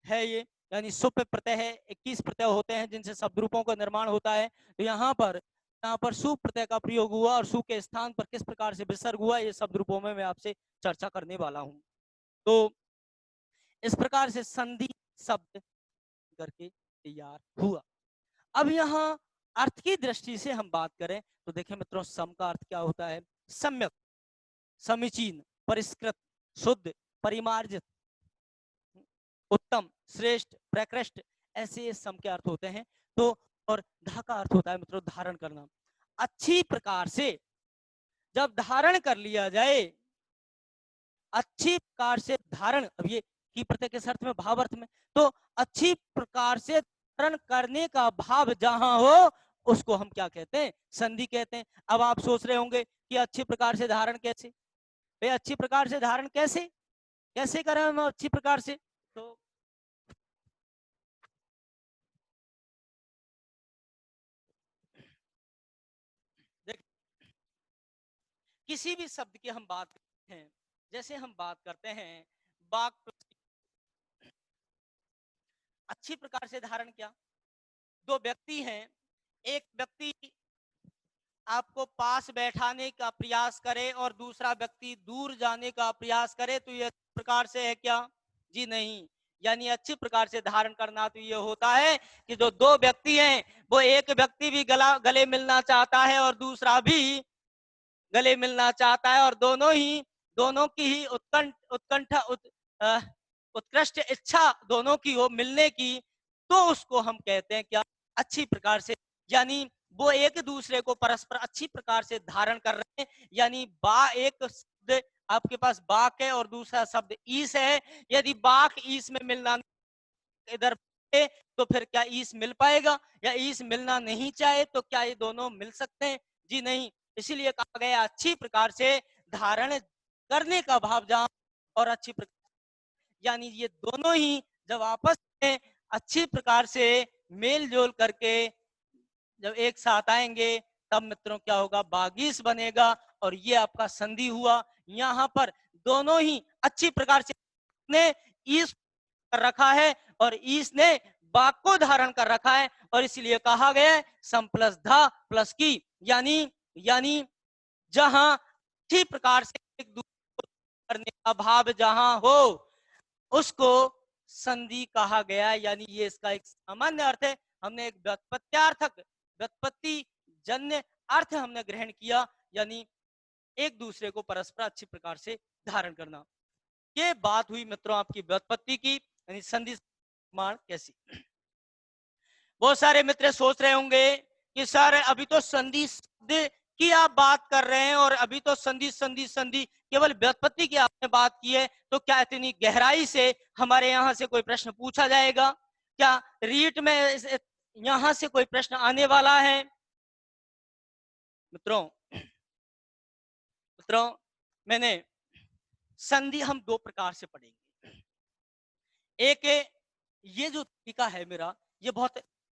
है ये, यानी सुप प्रत्यय है। 21 प्रत्यय होते हैं जिनसे शब्द रूपों का निर्माण होता है। तो यहाँ पर सु प्रत्यय का प्रयोग हुआ, और सु के स्थान पर किस प्रकार से विसर्ग हुआ, ये शब्द रूपों में मैं आपसे चर्चा करने वाला हूँ। तो इस प्रकार से संधि शब्द करके तैयार हुआ। अब यहाँ अर्थ की दृष्टि से हम बात करें तो देखिए मित्रों, सम का अर्थ क्या होता है, सम्यक, समीचीन, परिष्कृत, शुद्ध, परिमार्जित, उत्तम, श्रेष्ठ, प्रकृष्ट, ऐसे सम के अर्थ होते हैं। तो और धा का अर्थ होता है मित्रों धारण करना, अच्छी प्रकार से जब धारण कर लिया जाए, अच्छी प्रकार से धारण, अब ये की प्रत्यय के अर्थ में भाव अर्थ में, तो अच्छी प्रकार से धारण करने का भाव जहां हो उसको हम क्या कहते हैं, संधि कहते हैं। अब आप सोच रहे होंगे कि अच्छी प्रकार से धारण कैसे, भाई अच्छी प्रकार से धारण कैसे, कैसे करें हम अच्छी प्रकार से, तो किसी भी शब्द की हम बात करते हैं, जैसे हम बात करते हैं बाक, अच्छी प्रकार से धारण क्या, दो व्यक्ति हैं, एक व्यक्ति आपको पास बैठाने का प्रयास करे और दूसरा व्यक्ति दूर जाने का प्रयास करे, तो ये अच्छी प्रकार से है क्या, जी नहीं। यानी अच्छी प्रकार से धारण करना तो ये होता है कि जो दो व्यक्ति हैं, वो एक व्यक्ति भी गले मिलना चाहता है और दूसरा भी गले मिलना चाहता है, और दोनों की ही उत्कंठा उत्कृष्ट इच्छा दोनों की हो मिलने की, तो उसको हम कहते हैं क्या, अच्छी प्रकार से। यानी वो एक दूसरे को परस्पर अच्छी प्रकार से धारण कर रहे हैं। यानी बा एक शब्द आपके पास बाक है और दूसरा शब्द ईस है, यदि बाक ईस में मिलना इधर तो फिर क्या ईस मिल पाएगा, या ईस मिलना नहीं चाहे तो क्या ये दोनों मिल सकते हैं, जी नहीं। इसीलिए कहा गया अच्छी प्रकार से धारण करने का भाव जहां, और अच्छी प्रकार, यानी ये दोनों ही जब आपस में अच्छी प्रकार से मेल जोल करके जब एक साथ आएंगे तब मित्रों क्या होगा, बागीस बनेगा, और ये आपका संधि हुआ। यहाँ पर दोनों ही अच्छी प्रकार से ने ईस कर रखा है और ईस ने बाग को धारण कर रखा है, और इसलिए कहा गया है सम प्लस धा प्लस की, यानी जहां अच्छी प्रकार से एक दूसरे को करने का भाव जहां हो उसको संधि कहा गया। यानी ये इसका एक सामान्य अर्थ है, हमने एक व्युत्पत्त्यार्थक व्युत्पत्ति जन्य अर्थ हमने ग्रहण किया, यानी एक दूसरे को परस्पर अच्छी प्रकार से धारण करना। ये बात हुई मित्रों आपकी व्युत्पत्ति की, यानी संधि निर्माण कैसी। बहुत सारे मित्र सोच रहे होंगे कि सर अभी तो संधि की आप बात कर रहे हैं और अभी तो संधि संधि संधि केवल व्युत्पत्ति की आपने बात की है, तो क्या इतनी गहराई से हमारे यहाँ से कोई प्रश्न पूछा जाएगा? क्या रीट में यहाँ से कोई प्रश्न आने वाला है? मित्रों मित्रों मैंने संधि हम दो प्रकार से पढ़ेंगे। एक ये जो तरीका है मेरा, ये बहुत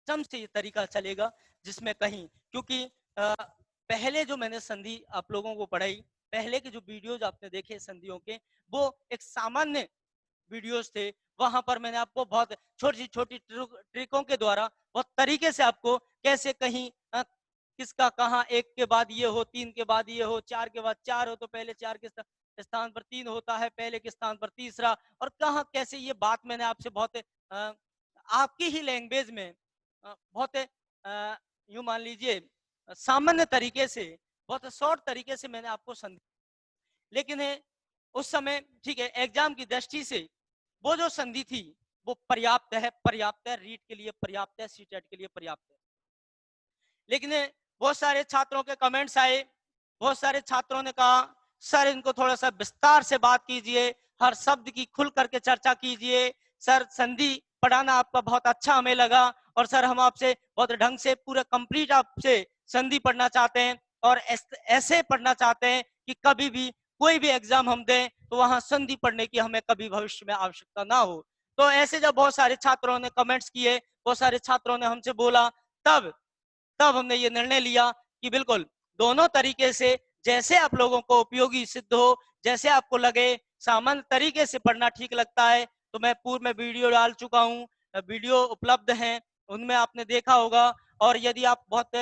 चम से ये तरीका चलेगा जिसमें कहीं, क्योंकि पहले जो मैंने संधि आप लोगों को पढ़ाई, पहले के जो वीडियोज आपने देखे संधियों के, वो एक सामान्य वीडियोस थे। वहां पर मैंने आपको बहुत छोटी छोटी ट्रिकों के द्वारा बहुत तरीके से आपको कैसे कहीं किसका कहाँ एक के बाद ये हो, तीन के बाद ये हो, चार के बाद चार हो तो पहले चार के स्थान पर तीन होता है, पहले के स्थान पर तीसरा, और कहाँ कैसे ये बात मैंने आपसे बहुत आपकी ही लैंग्वेज में बहुत यूं मान लीजिए सामान्य तरीके से, बहुत शॉर्ट तरीके से मैंने आपको समझा। लेकिन उस समय ठीक है, एग्जाम की दृष्टि से वो जो संधि थी वो पर्याप्त है, पर्याप्त है, रीट के लिए पर्याप्त है, सीटेट के लिए पर्याप्त है। लेकिन बहुत सारे छात्रों के कमेंट्स आए, बहुत सारे छात्रों ने कहा सर इनको थोड़ा सा विस्तार से बात कीजिए, हर शब्द की खुल करके चर्चा कीजिए, सर संधि पढ़ाना आपका बहुत अच्छा हमें लगा, और सर हम आपसे बहुत ढंग से पूरा कंप्लीट आपसे संधि पढ़ना चाहते हैं, और ऐसे पढ़ना चाहते हैं कि कभी भी कोई भी एग्जाम हम दें तो वहां संधि पढ़ने की हमें कभी भविष्य में आवश्यकता ना हो। तो ऐसे जब बहुत सारे छात्रों ने कमेंट्स किए, बहुत सारे छात्रों ने हमसे बोला, तब तब हमने ये निर्णय लिया कि बिल्कुल दोनों तरीके से जैसे आप लोगों को उपयोगी सिद्ध हो, जैसे आपको लगे सामान्य तरीके से पढ़ना ठीक लगता है, तो मैं पूर्व में वीडियो डाल चुका हूँ, वीडियो उपलब्ध हैं, उनमें आपने देखा होगा। और यदि आप बहुत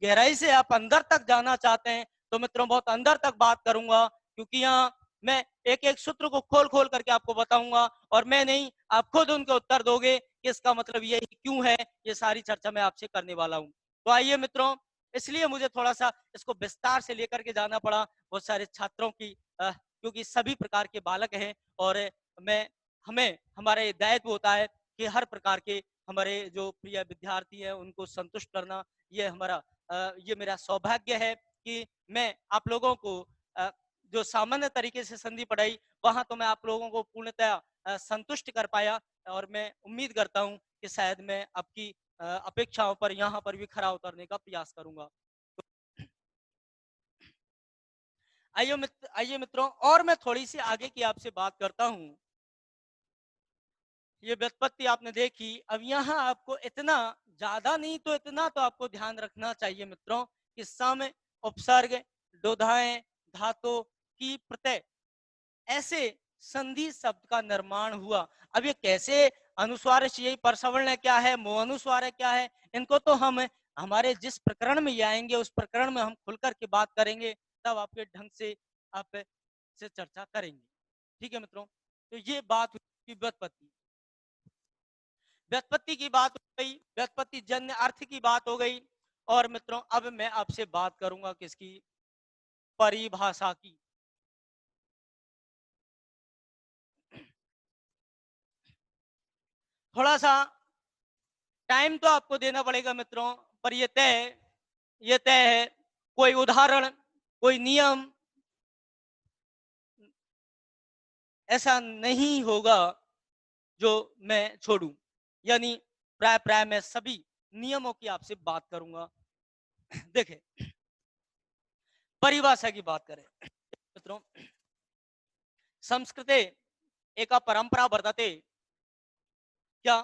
गहराई से आप अंदर तक जाना चाहते हैं तो मित्रों बहुत अंदर तक बात करूंगा, क्योंकि यहाँ मैं एक एक सूत्र को खोल खोल करके आपको बताऊंगा, और मैं नहीं, आप खुद उनके उत्तर दोगे कि इसका मतलब ये क्यों है, ये सारी चर्चा मैं आपसे करने वाला हूँ। तो आइए मित्रों, इसलिए मुझे थोड़ा सा इसको विस्तार से लेकर के जाना पड़ा बहुत सारे छात्रों की, क्योंकि सभी प्रकार के बालक हैं, और मैं हमें हमारा ये दायित्व होता है कि हर प्रकार के हमारे जो प्रिय विद्यार्थी हैं उनको संतुष्ट करना, ये हमारा ये मेरा सौभाग्य है कि मैं आप लोगों को जो सामान्य तरीके से संधि पढ़ाई, वहां तो मैं आप लोगों को पूर्णतः संतुष्ट कर पाया, और मैं उम्मीद करता हूं कि शायद मैं आपकी अपेक्षाओं पर यहाँ पर भी खरा उतरने का प्रयास करूंगा। आइए मित्रों, और मैं थोड़ी सी आगे की आपसे बात करता हूँ। ये व्युत्पत्ति आपने देखी, अब यहाँ आपको इतना ज्यादा नहीं तो इतना तो आपको ध्यान रखना चाहिए मित्रों कि सम, उपसर्ग, दोधाएं, धातु की प्रत्यय, ऐसे संधि शब्द का निर्माण हुआ। अब ये कैसे, अनुस्वार यही परसवर्ण क्या है, मोह क्या है, इनको तो हम हमारे जिस प्रकरण में ये आएंगे उस प्रकरण में हम खुल करके बात करेंगे, तब आपके ढंग से आप से चर्चा करेंगे। ठीक है मित्रों, तो ये बात हुई व्युत्पत्ति, व्युत्पत्ति की बात हो गई, व्युत्पत्ति जन्य अर्थ की बात हो गई। और मित्रों अब मैं आपसे बात करूंगा किसकी, परिभाषा की। थोड़ा सा टाइम तो आपको देना पड़ेगा मित्रों, पर ये तय है, कोई उदाहरण, कोई नियम ऐसा नहीं होगा जो मैं छोड़ूं, यानी प्राय प्राय मैं सभी नियमों की आपसे बात करूंगा। देखें, परिभाषा की बात करें मित्रों, संस्कृते एक परंपरा वर्तते, क्या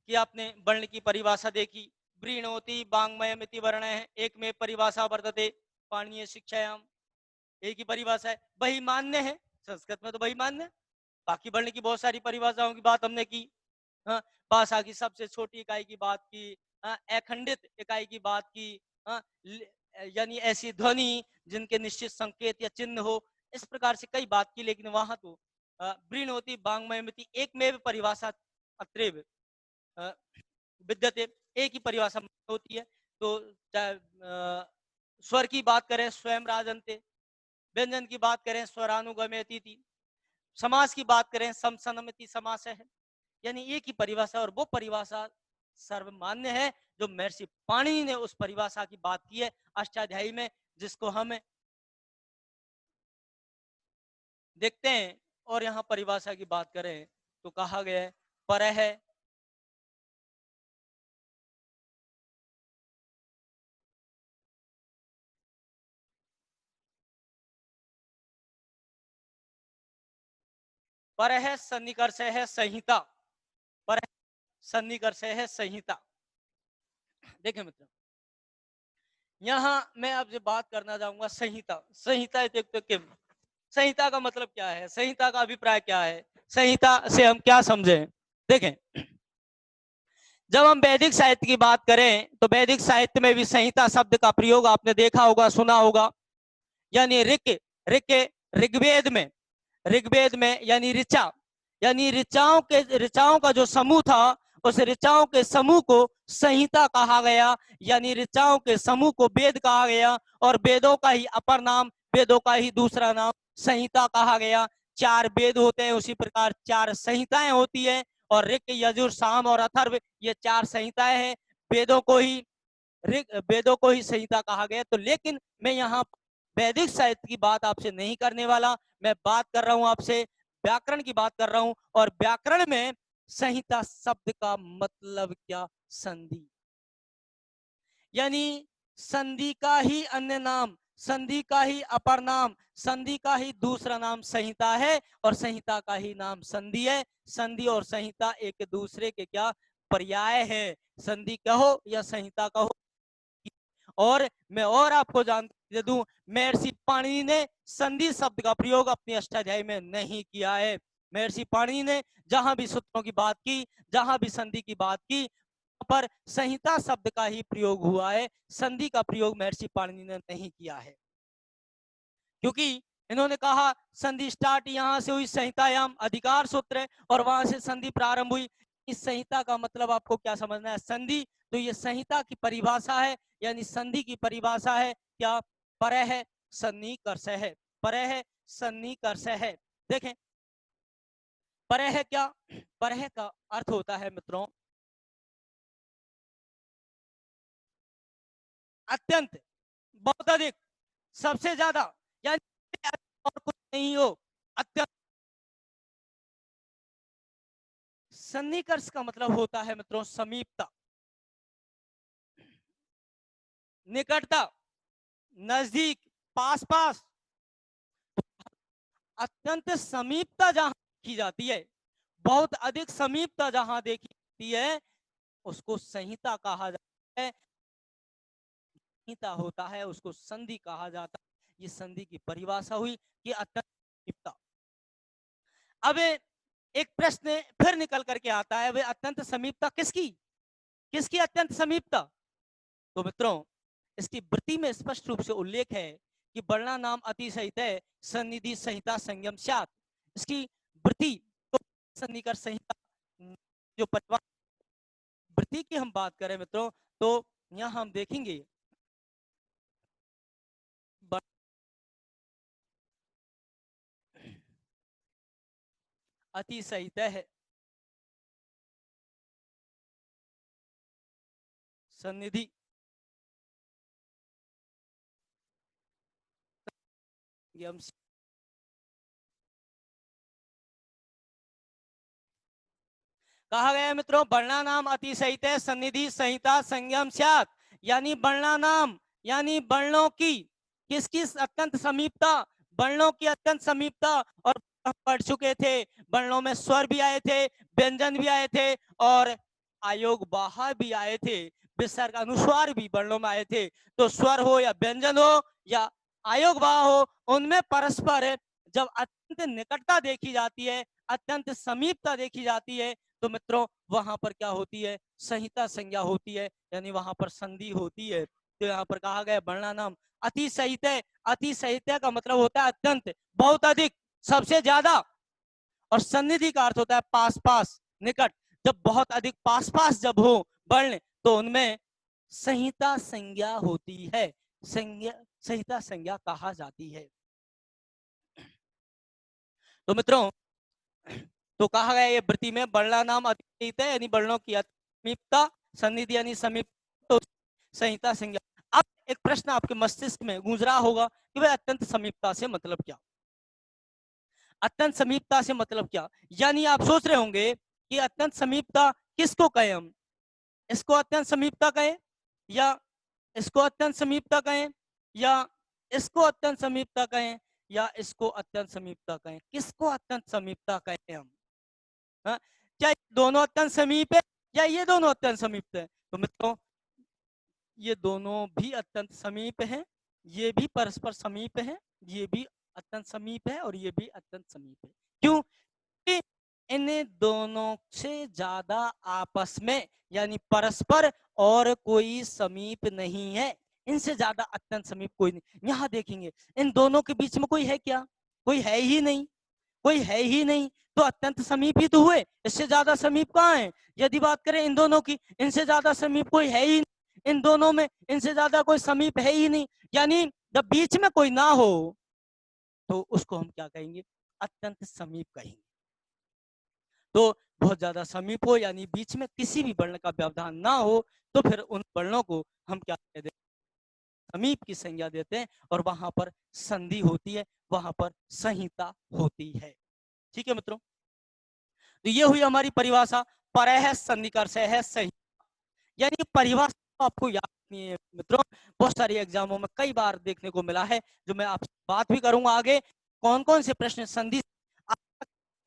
कि आपने वर्ण की परिभाषा देखी, व्रीणोति वाङ्मयमिति वर्ण है, एक में परिभाषा वर्तते पाणिनीय शिक्षायाम, एक ही परिभाषा है, वही मान्य है, संस्कृत में तो वही मान्य है। बाकी वर्ण की बहुत सारी परिभाषाओं की बात हमने की, हाँ, भाषा की सबसे छोटी इकाई की बात की, हाँ, अखंडित इकाई की बात की, हाँ, यानी ऐसी ध्वनि जिनके निश्चित संकेत या चिन्ह हो, इस प्रकार से कई बात की। लेकिन वहां तो व्रीणोति वाङ्मयमिति एक में परिभाषा अत्रैव विद्यते, एक ही परिभाषा होती है। तो स्वर की बात करें स्वयं राजन्ते, व्यंजन की बात करें स्वरानुगमयति, समास की बात करें समसन्नमिति समास है, यानी एक ही परिभाषा, और वो परिभाषा सर्वमान्य है जो महर्षि पाणिनि ने उस परिभाषा की बात की है अष्टाध्यायी में, जिसको हम देखते हैं। और यहाँ परिभाषा की बात करें तो कहा गया है परह परह सन्निकर्ष है संहिता, परह सन्निकर्ष है संहिता। देखिए मित्र, यहाँ मैं आपसे बात करना चाहूंगा संहिता। संहिता इत्युक्ते किम, संहिता का मतलब क्या है, संहिता का अभिप्राय क्या है, संहिता से हम क्या समझें। देखें, जब हम वैदिक साहित्य की बात करें तो वैदिक साहित्य में भी संहिता शब्द का प्रयोग आपने देखा होगा, सुना होगा। यानी ऋक ऋक ऋग्वेद में, ऋग्वेद में यानी ऋचा, यानी ऋचाओं का जो समूह था, उस ऋचाओं के समूह को संहिता कहा गया, यानी ऋचाओं के समूह को वेद कहा गया, और वेदों का ही अपर नाम, वेदों का ही दूसरा नाम संहिता कहा गया। 4 वेद होते हैं, उसी प्रकार 4 संहिताएं होती है, और ऋक यजुर साम और अथर्व ये 4 संहिताएं हैं। वेदों को ही संहिता कहा गया। तो लेकिन मैं यहाँ वैदिक साहित्य की बात आपसे नहीं करने वाला, मैं बात कर रहा हूं आपसे व्याकरण की बात कर रहा हूं। और व्याकरण में संहिता शब्द का मतलब क्या, संधि, यानी संधि का ही अन्य नाम, संधि का ही अपर नाम, संधि का ही दूसरा नाम संहिता है, और संहिता का ही नाम संधि है। संधि और संहिता एक दूसरे के क्या पर्याय है, संधि कहो या संहिता कहो। और मैं और आपको जान दे दूं, महर्षि पाणिनि ने संधि शब्द का प्रयोग अपनी अष्टाध्यायी में नहीं किया है। महर्षि पाणिनि ने जहां भी सूत्रों की बात की, जहां भी संधि की बात की, पर संहिता शब्द का ही प्रयोग हुआ है, संधि का प्रयोग महर्षि पाणिनि ने नहीं किया है। क्योंकि इन्होंने कहा संधि स्टार्ट यहां से हुई, संहितायाम अधिकार सूत्र है, और वहां से संधि प्रारंभ हुई। इस संहिता का मतलब आपको क्या समझना है, संधि, तो ये संहिता की परिभाषा है, यानी संधि की परिभाषा है क्या, परह सन्निकर्ष है, परह सन्निकर्ष है। देखें, परह क्या, परह का अर्थ होता है मित्रों अत्यंत, बहुत अधिक, सबसे ज्यादा, यानी और कुछ नहीं हो, अत्यंत। सन्निकर्ष का मतलब होता है मित्रों समीपता, निकटता, नजदीक, पास पास। अत्यंत समीपता जहां देखी जाती है, बहुत अधिक समीपता जहां देखी जाती है, उसको संहिता कहा जाता है। संहिता होता है उसको संधि कहा जाता है। ये संधि की परिभाषा हुई कि अत्यंत समीपता। अब एक प्रश्न फिर निकल करके आता है, वे अत्यंत समीपता किसकी, किसकी अत्यंत समीपता। तो मित्रों, इसकी वृत्ति में स्पष्ट रूप से उल्लेख है कि वर्णा नाम अतिशयित है सन्निधि संहिता संयम स्यात्। इसकी वृत्ति तो सन्निकर संहिता जो परिवार वृत्ति की हम बात करें मित्रों, तो यहाँ हम देखेंगे अतिशयित है सन्निधि कहा गया है मित्रों, वर्णा नाम अतिशयित है सन्निधि संहिता संयम स्यात्, यानी वर्णा नाम यानी वर्णों की किसकी अत्यंत समीपता, वर्णों की अत्यंत समीपता। और हम पढ़ चुके थे, वर्णों में स्वर भी आए थे, व्यंजन भी आए थे, और आयोग बाहा भी आए थे, विसर्ग अनुस्वार भी वर्णों में आए थे। तो स्वर हो या व्यंजन हो या आयोग बाहा हो, उनमें परस्पर जब अत्यंत निकटता देखी जाती है, अत्यंत समीपता देखी जाती है, तो मित्रों वहां पर क्या होती है, संहिता संज्ञा होती है, यानी वहां पर संधि होती है। तो यहाँ पर कहा गया वर्णा नाम अति सहित है, अति सहित का मतलब होता है अत्यंत, बहुत अधिक, सबसे ज्यादा। और सन्निधि का अर्थ होता है पास पास, निकट। जब बहुत अधिक पास पास जब हो वर्ण, तो उनमें संहिता संज्ञा होती है, संज्ञा संहिता संज्ञा कहा जाती है। तो मित्रों तो कहा गया ये वृत्ति में वर्णा नाम अतीत है, यानी वर्णों की समीपता, सन्निधि यानी समीप, तो संहिता संज्ञा। अब एक प्रश्न आपके मस्तिष्क में गूंज रहा होगा कि भाई अत्यंत समीपता से मतलब क्या, अत्यंत समीपता से मतलब क्या। यानी आप सोच रहे होंगे कि अत्यंत समीपता किसको कहें हम, इसको अत्यंत समीपता कहें, या इसको अत्यंत समीपता कहें, या इसको अत्यंत समीपता कहें, या इसको अत्यंत समीपता कहें, किसको अत्यंत समीपता कहें हम, हाँ? क्या ये दोनों अत्यंत समीप है, या ये दोनों अत्यंत समीप है? तो मित्रों ये दोनों भी अत्यंत समीप हैं, ये भी परस्पर समीप हैं, ये भी अत्यंत समीप है और ये भी अत्यंत समीप है। क्यों? इन दोनों से ज्यादा आपस में यानी परस्पर और कोई समीप नहीं है, इनसे ज्यादा अत्यंत समीप कोई नहीं। यहां देखेंगे इन दोनों के बीच में कोई है क्या, कोई है ही नहीं, कोई है ही नहीं, तो अत्यंत समीप ही तो हुए, इससे ज्यादा समीप कहाँ है। यदि बात करें इन दोनों की, इनसे ज्यादा समीप कोई है ही नहीं, इन दोनों में इनसे ज्यादा कोई समीप है ही नहीं, यानी जब बीच में कोई ना हो तो उसको हम क्या कहेंगे, अत्यंत समीप कहेंगे। तो बहुत ज्यादा समीप हो यानी बीच में किसी भी वर्ण का व्यवधान ना हो, तो फिर उन वर्णों को हम क्या कहते हैं, समीप की संज्ञा देते हैं, और वहां पर संधि होती है, वहां पर संहिता होती है। ठीक है मित्रों, तो ये हुई हमारी परिभाषा, परह सन्निकर्ष है संहिता, यानी परिभाषा तो आपको याद नहीं है मित्रों, बहुत सारे एग्जामों में कई बार देखने को मिला है, जो मैं आपसे बात भी करूंगा आगे, कौन कौन से प्रश्न संधि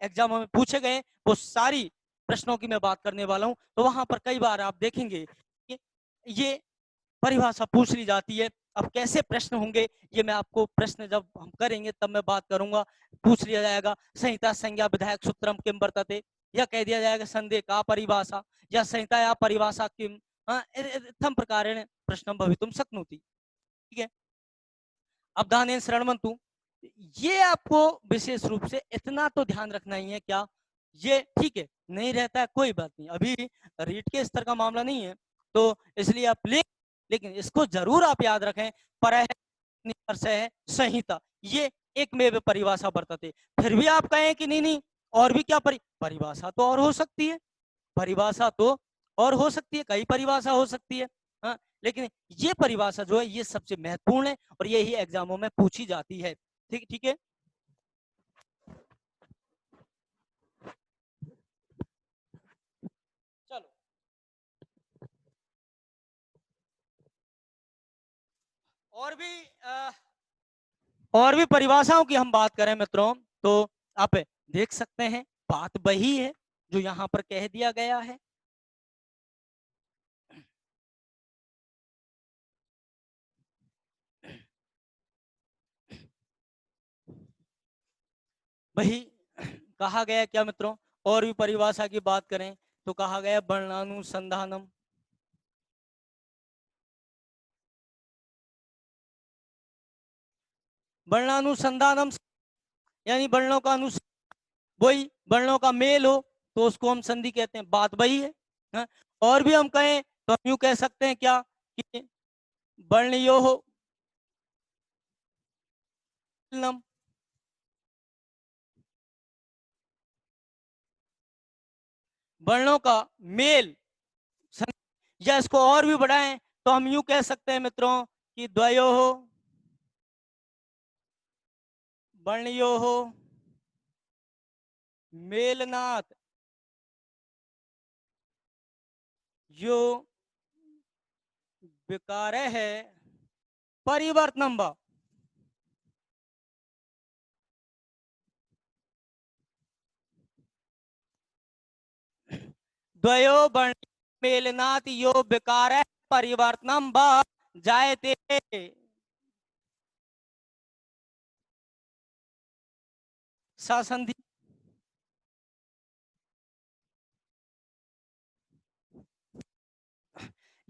एग्जामों में पूछे गए वो सारी प्रश्नों की मैं बात करने वाला हूं। तो वहां पर कई बार आप देखेंगे कि ये परिभाषा पूछ ली जाती है। अब कैसे प्रश्न होंगे ये मैं आपको प्रश्न जब हम करेंगे तब मैं बात करूंगा। पूछ लिया जाएगा संहिता संज्ञा विधायक सूत्रम किम वर्तते, या कह दिया जाएगा संदेह का परिभाषा, या संहिता या परिभाषा किम, इत्थम प्रकारेण प्रश्नम भवितुम शक्नोति। ठीक है, अवधानेन शृण्वन्तु, ये आपको विशेष रूप से इतना तो ध्यान रखना ही है, क्या ये ठीक है नहीं रहता है कोई बात नहीं, अभी रीट के स्तर का मामला नहीं है, तो इसलिए आप लेकिन इसको जरूर आप याद रखें, परह संहिता ये एक में परिभाषा वर्तते। फिर भी आप कहें कि नहीं नहीं और भी क्या परिभाषा तो और हो सकती है, परिभाषा तो और हो सकती है, कई परिभाषा हो सकती है, हाँ? लेकिन ये परिभाषा जो है ये सबसे महत्वपूर्ण है और यही एग्जामों में पूछी जाती है। ठीक ठीक है, चलो और भी परिभाषाओं की हम बात करें मित्रों, तो आप देख सकते हैं बात वही है जो यहाँ पर कह दिया गया है। वही कहा गया क्या मित्रों, और भी परिभाषा की बात करें तो कहा गया वर्णानुसंधानम, वर्णानुसंधानम यानी वर्णों का वही वर्णों का मेल हो तो उसको हम संधि कहते हैं, बात वही है, हाँ? और भी हम कहें तो हम यूं कह सकते हैं क्या कि वर्णयो हो वर्णों का मेल, या इसको और भी बढ़ाएं तो हम यूं कह सकते हैं मित्रों कि द्वयो हो वर्णयो हो मेलनाथ यो विकार है परिवर्तनम व, द्वयो वर्ण मेलनाथ यो विकार है परिवर्तनम व जायते, संधि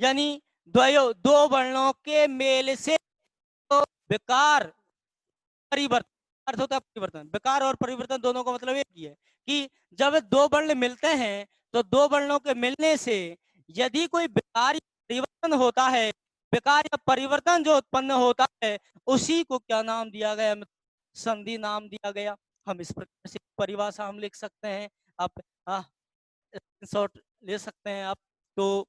यानी द्वयो दो वर्णों के मेल से तो विकार परिवर्तन, अर्थ होता है परिवर्तन, विकार और परिवर्तन दोनों का मतलब एक ही है कि जब दो वर्ण मिलते हैं तो दो वर्णों के मिलने से यदि कोई विकार परिवर्तन होता है, विकार या परिवर्तन जो उत्पन्न होता है उसी को क्या नाम दिया गया, संधि नाम दिया गया। हम इस प्रकार से परिभाषा हम लिख सकते हैं, आप शॉर्ट ले सकते हैं आप। तो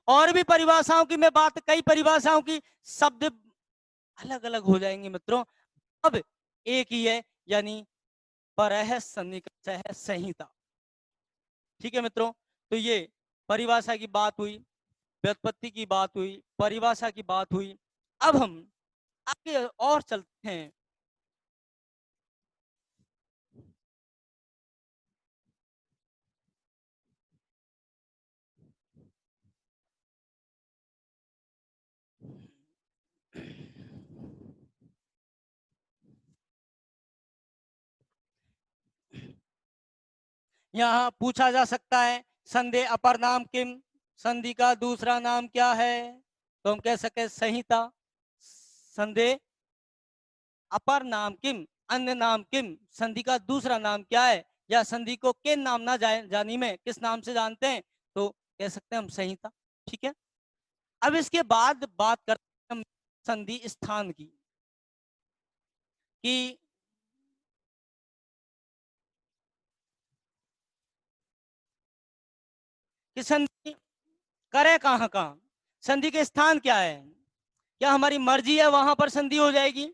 और भी परिभाषाओं की मैं बात, कई परिभाषाओं की शब्द अलग अलग हो जाएंगे मित्रों। अब एक ही है, यानी परह सन्निकर्ष है संहिता। ठीक है मित्रों, तो ये परिभाषा की बात हुई, व्युत्पत्ति की बात हुई, परिभाषा की बात हुई। अब हम आगे और चलते हैं। यहाँ पूछा जा सकता है संधि अपर नाम किम, संधि का दूसरा नाम क्या है? तो हम कह सके संहिता। संधि अपर नाम किम, अन्य नाम किम, संधि का दूसरा नाम क्या है, या संधि को किन नाम ना जानी में, किस नाम से जानते हैं, तो कह सकते हैं हम संहिता। ठीक है, अब इसके बाद बात करते हैं हम संधि स्थान की, कि संधि करे कहाँ कहाँ, संधि के स्थान क्या है? क्या हमारी मर्जी है वहां पर संधि हो जाएगी?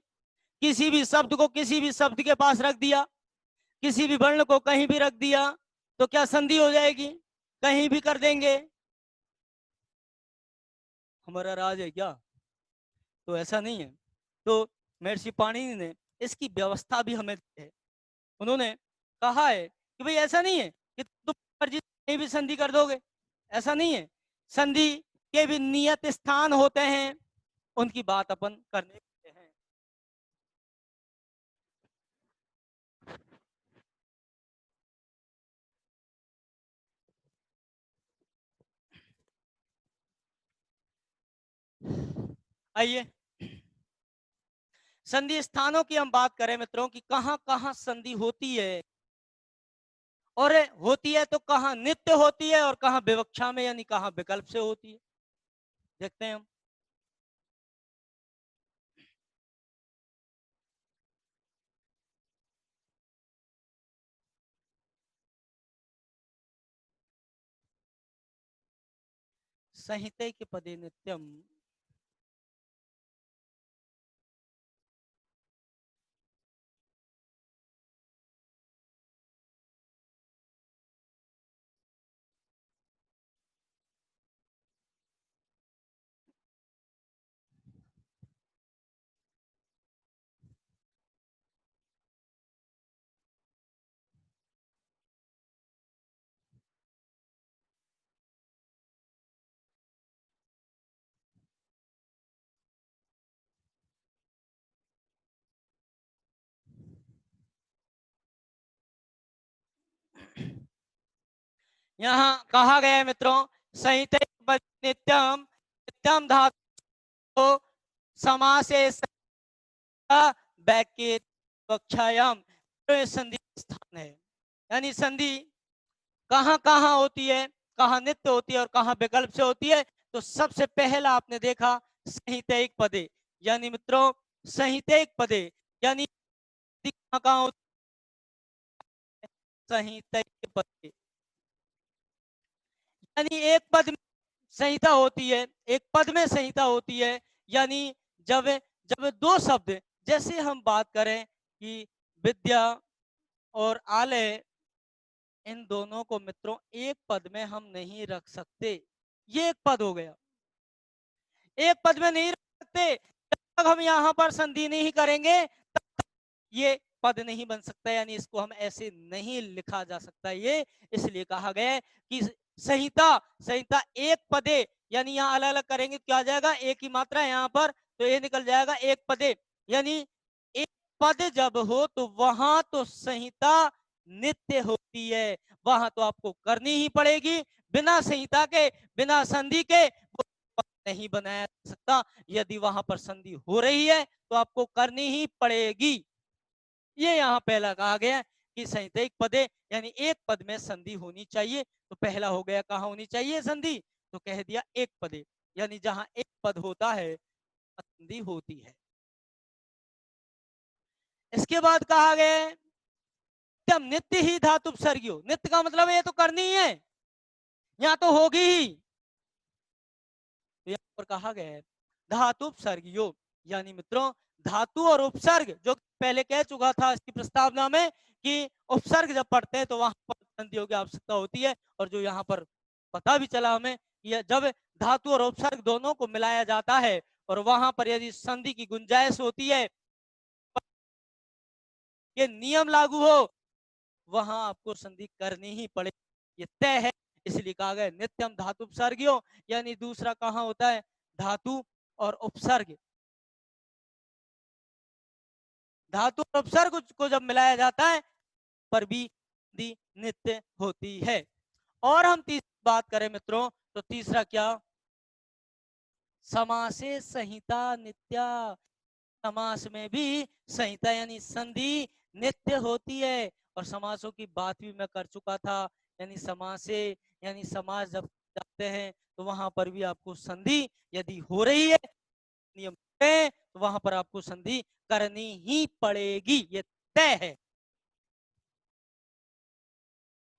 किसी भी शब्द को किसी भी शब्द के पास रख दिया, किसी भी वर्ण को कहीं भी रख दिया, तो क्या संधि हो जाएगी? कहीं भी कर देंगे, हमारा राज है क्या? तो ऐसा नहीं है। तो महर्षि पाणिनि ने इसकी व्यवस्था भी हमें दी है। उन्होंने कहा है कि भाई ऐसा नहीं है कि तुम मर्जी कहीं भी संधि कर दोगे, ऐसा नहीं है। संधि के भी नियत स्थान होते हैं, उनकी बात अपन करने हैं। आइए, संधि स्थानों की हम बात करें मित्रों की कहां कहां संधि होती है, और होती है तो कहां नित्य होती है और कहां विवक्षा में यानी कहां विकल्प से होती है, देखते हैं हम। संहिते के पदे नित्यम, यहाँ कहा गया है मित्रों, संहिते के पदे नित्यम, नित्यम धातु समासे कक्षायाम, तो ये संधि स्थान है। यानी संधि कहां कहां होती है, कहां नित्य होती है और कहां विकल्प से होती है। तो सबसे पहला आपने देखा संहितैक पदे, यानी मित्रों संहितैक पदे, यानी कहां कहां होती है? संहितैक पदे, यानी एक पद में संहिता होती है, एक पद में संहिता होती है। यानी जब जब दो शब्द, जैसे हम बात करें कि विद्या और आलय, इन दोनों को मित्रों एक पद में हम नहीं रख सकते। ये एक पद हो गया, एक पद में नहीं रख सकते। जब तक हम यहाँ पर संधि नहीं करेंगे तब तक ये पद नहीं बन सकता, यानी इसको हम ऐसे नहीं लिखा जा सकता। ये इसलिए कहा गया है कि संहिता, संहिता एक पदे, यानी यहाँ अलग अलग करेंगे क्या आ जाएगा, एक ही मात्रा है यहाँ पर, तो ये निकल जाएगा एक पदे। यानी एक पद जब हो तो वहां तो संहिता नित्य होती है, वहां तो आपको करनी ही पड़ेगी। बिना संहिता के, बिना संधि के वो पद नहीं बनाया जा सकता। यदि वहां पर संधि हो रही है तो आपको करनी ही पड़ेगी। ये यहाँ पहला कहा गया कि संहितैक पदे, यानी एक पद में संधि होनी चाहिए। तो पहला हो गया कहाँ होनी चाहिए संधि, तो कह दिया एक पदे, यानी जहां एक पद होता है संधि होती है। इसके बाद कहा गया है नित्यम, नित्य ही धातु उपसर्गियो। नित्य का मतलब ये तो करनी ही है, यहाँ तो होगी ही। तो यहाँ पर कहा गया है धातु उपसर्गियो, यानी मित्रों धातु और उपसर्ग, जो पहले कह चुका था इसकी प्रस्तावना में कि उपसर्ग जब पढ़ते हैं तो वहां पर संधियों की आवश्यकता होती है। और जो यहाँ पर पता भी चला हमें, यह जब धातु और उपसर्ग दोनों को मिलाया जाता है और वहां पर यदि संधि की गुंजाइश होती है, ये नियम लागू हो, वहां आपको संधि करनी ही पड़ेगी, ये तय है। इसलिए कहा गया नित्यम धातु उपसर्गियों, यानी दूसरा कहां होता है धातु और उपसर्ग। धातु और उपसर्ग को जब मिलाया जाता है पर भी नित्य होती है। और हम तीसरी बात करें मित्रों तो तीसरा क्या, समासे संहिता नित्या। समास में भी संहिता यानी संधि नित्य होती है। और समासों की बात भी मैं कर चुका था, यानी समासे यानी समास जब जाते हैं तो वहां पर भी आपको संधि यदि हो रही है नियम है तो वहां पर आपको संधि करनी ही पड़ेगी, ये तय है।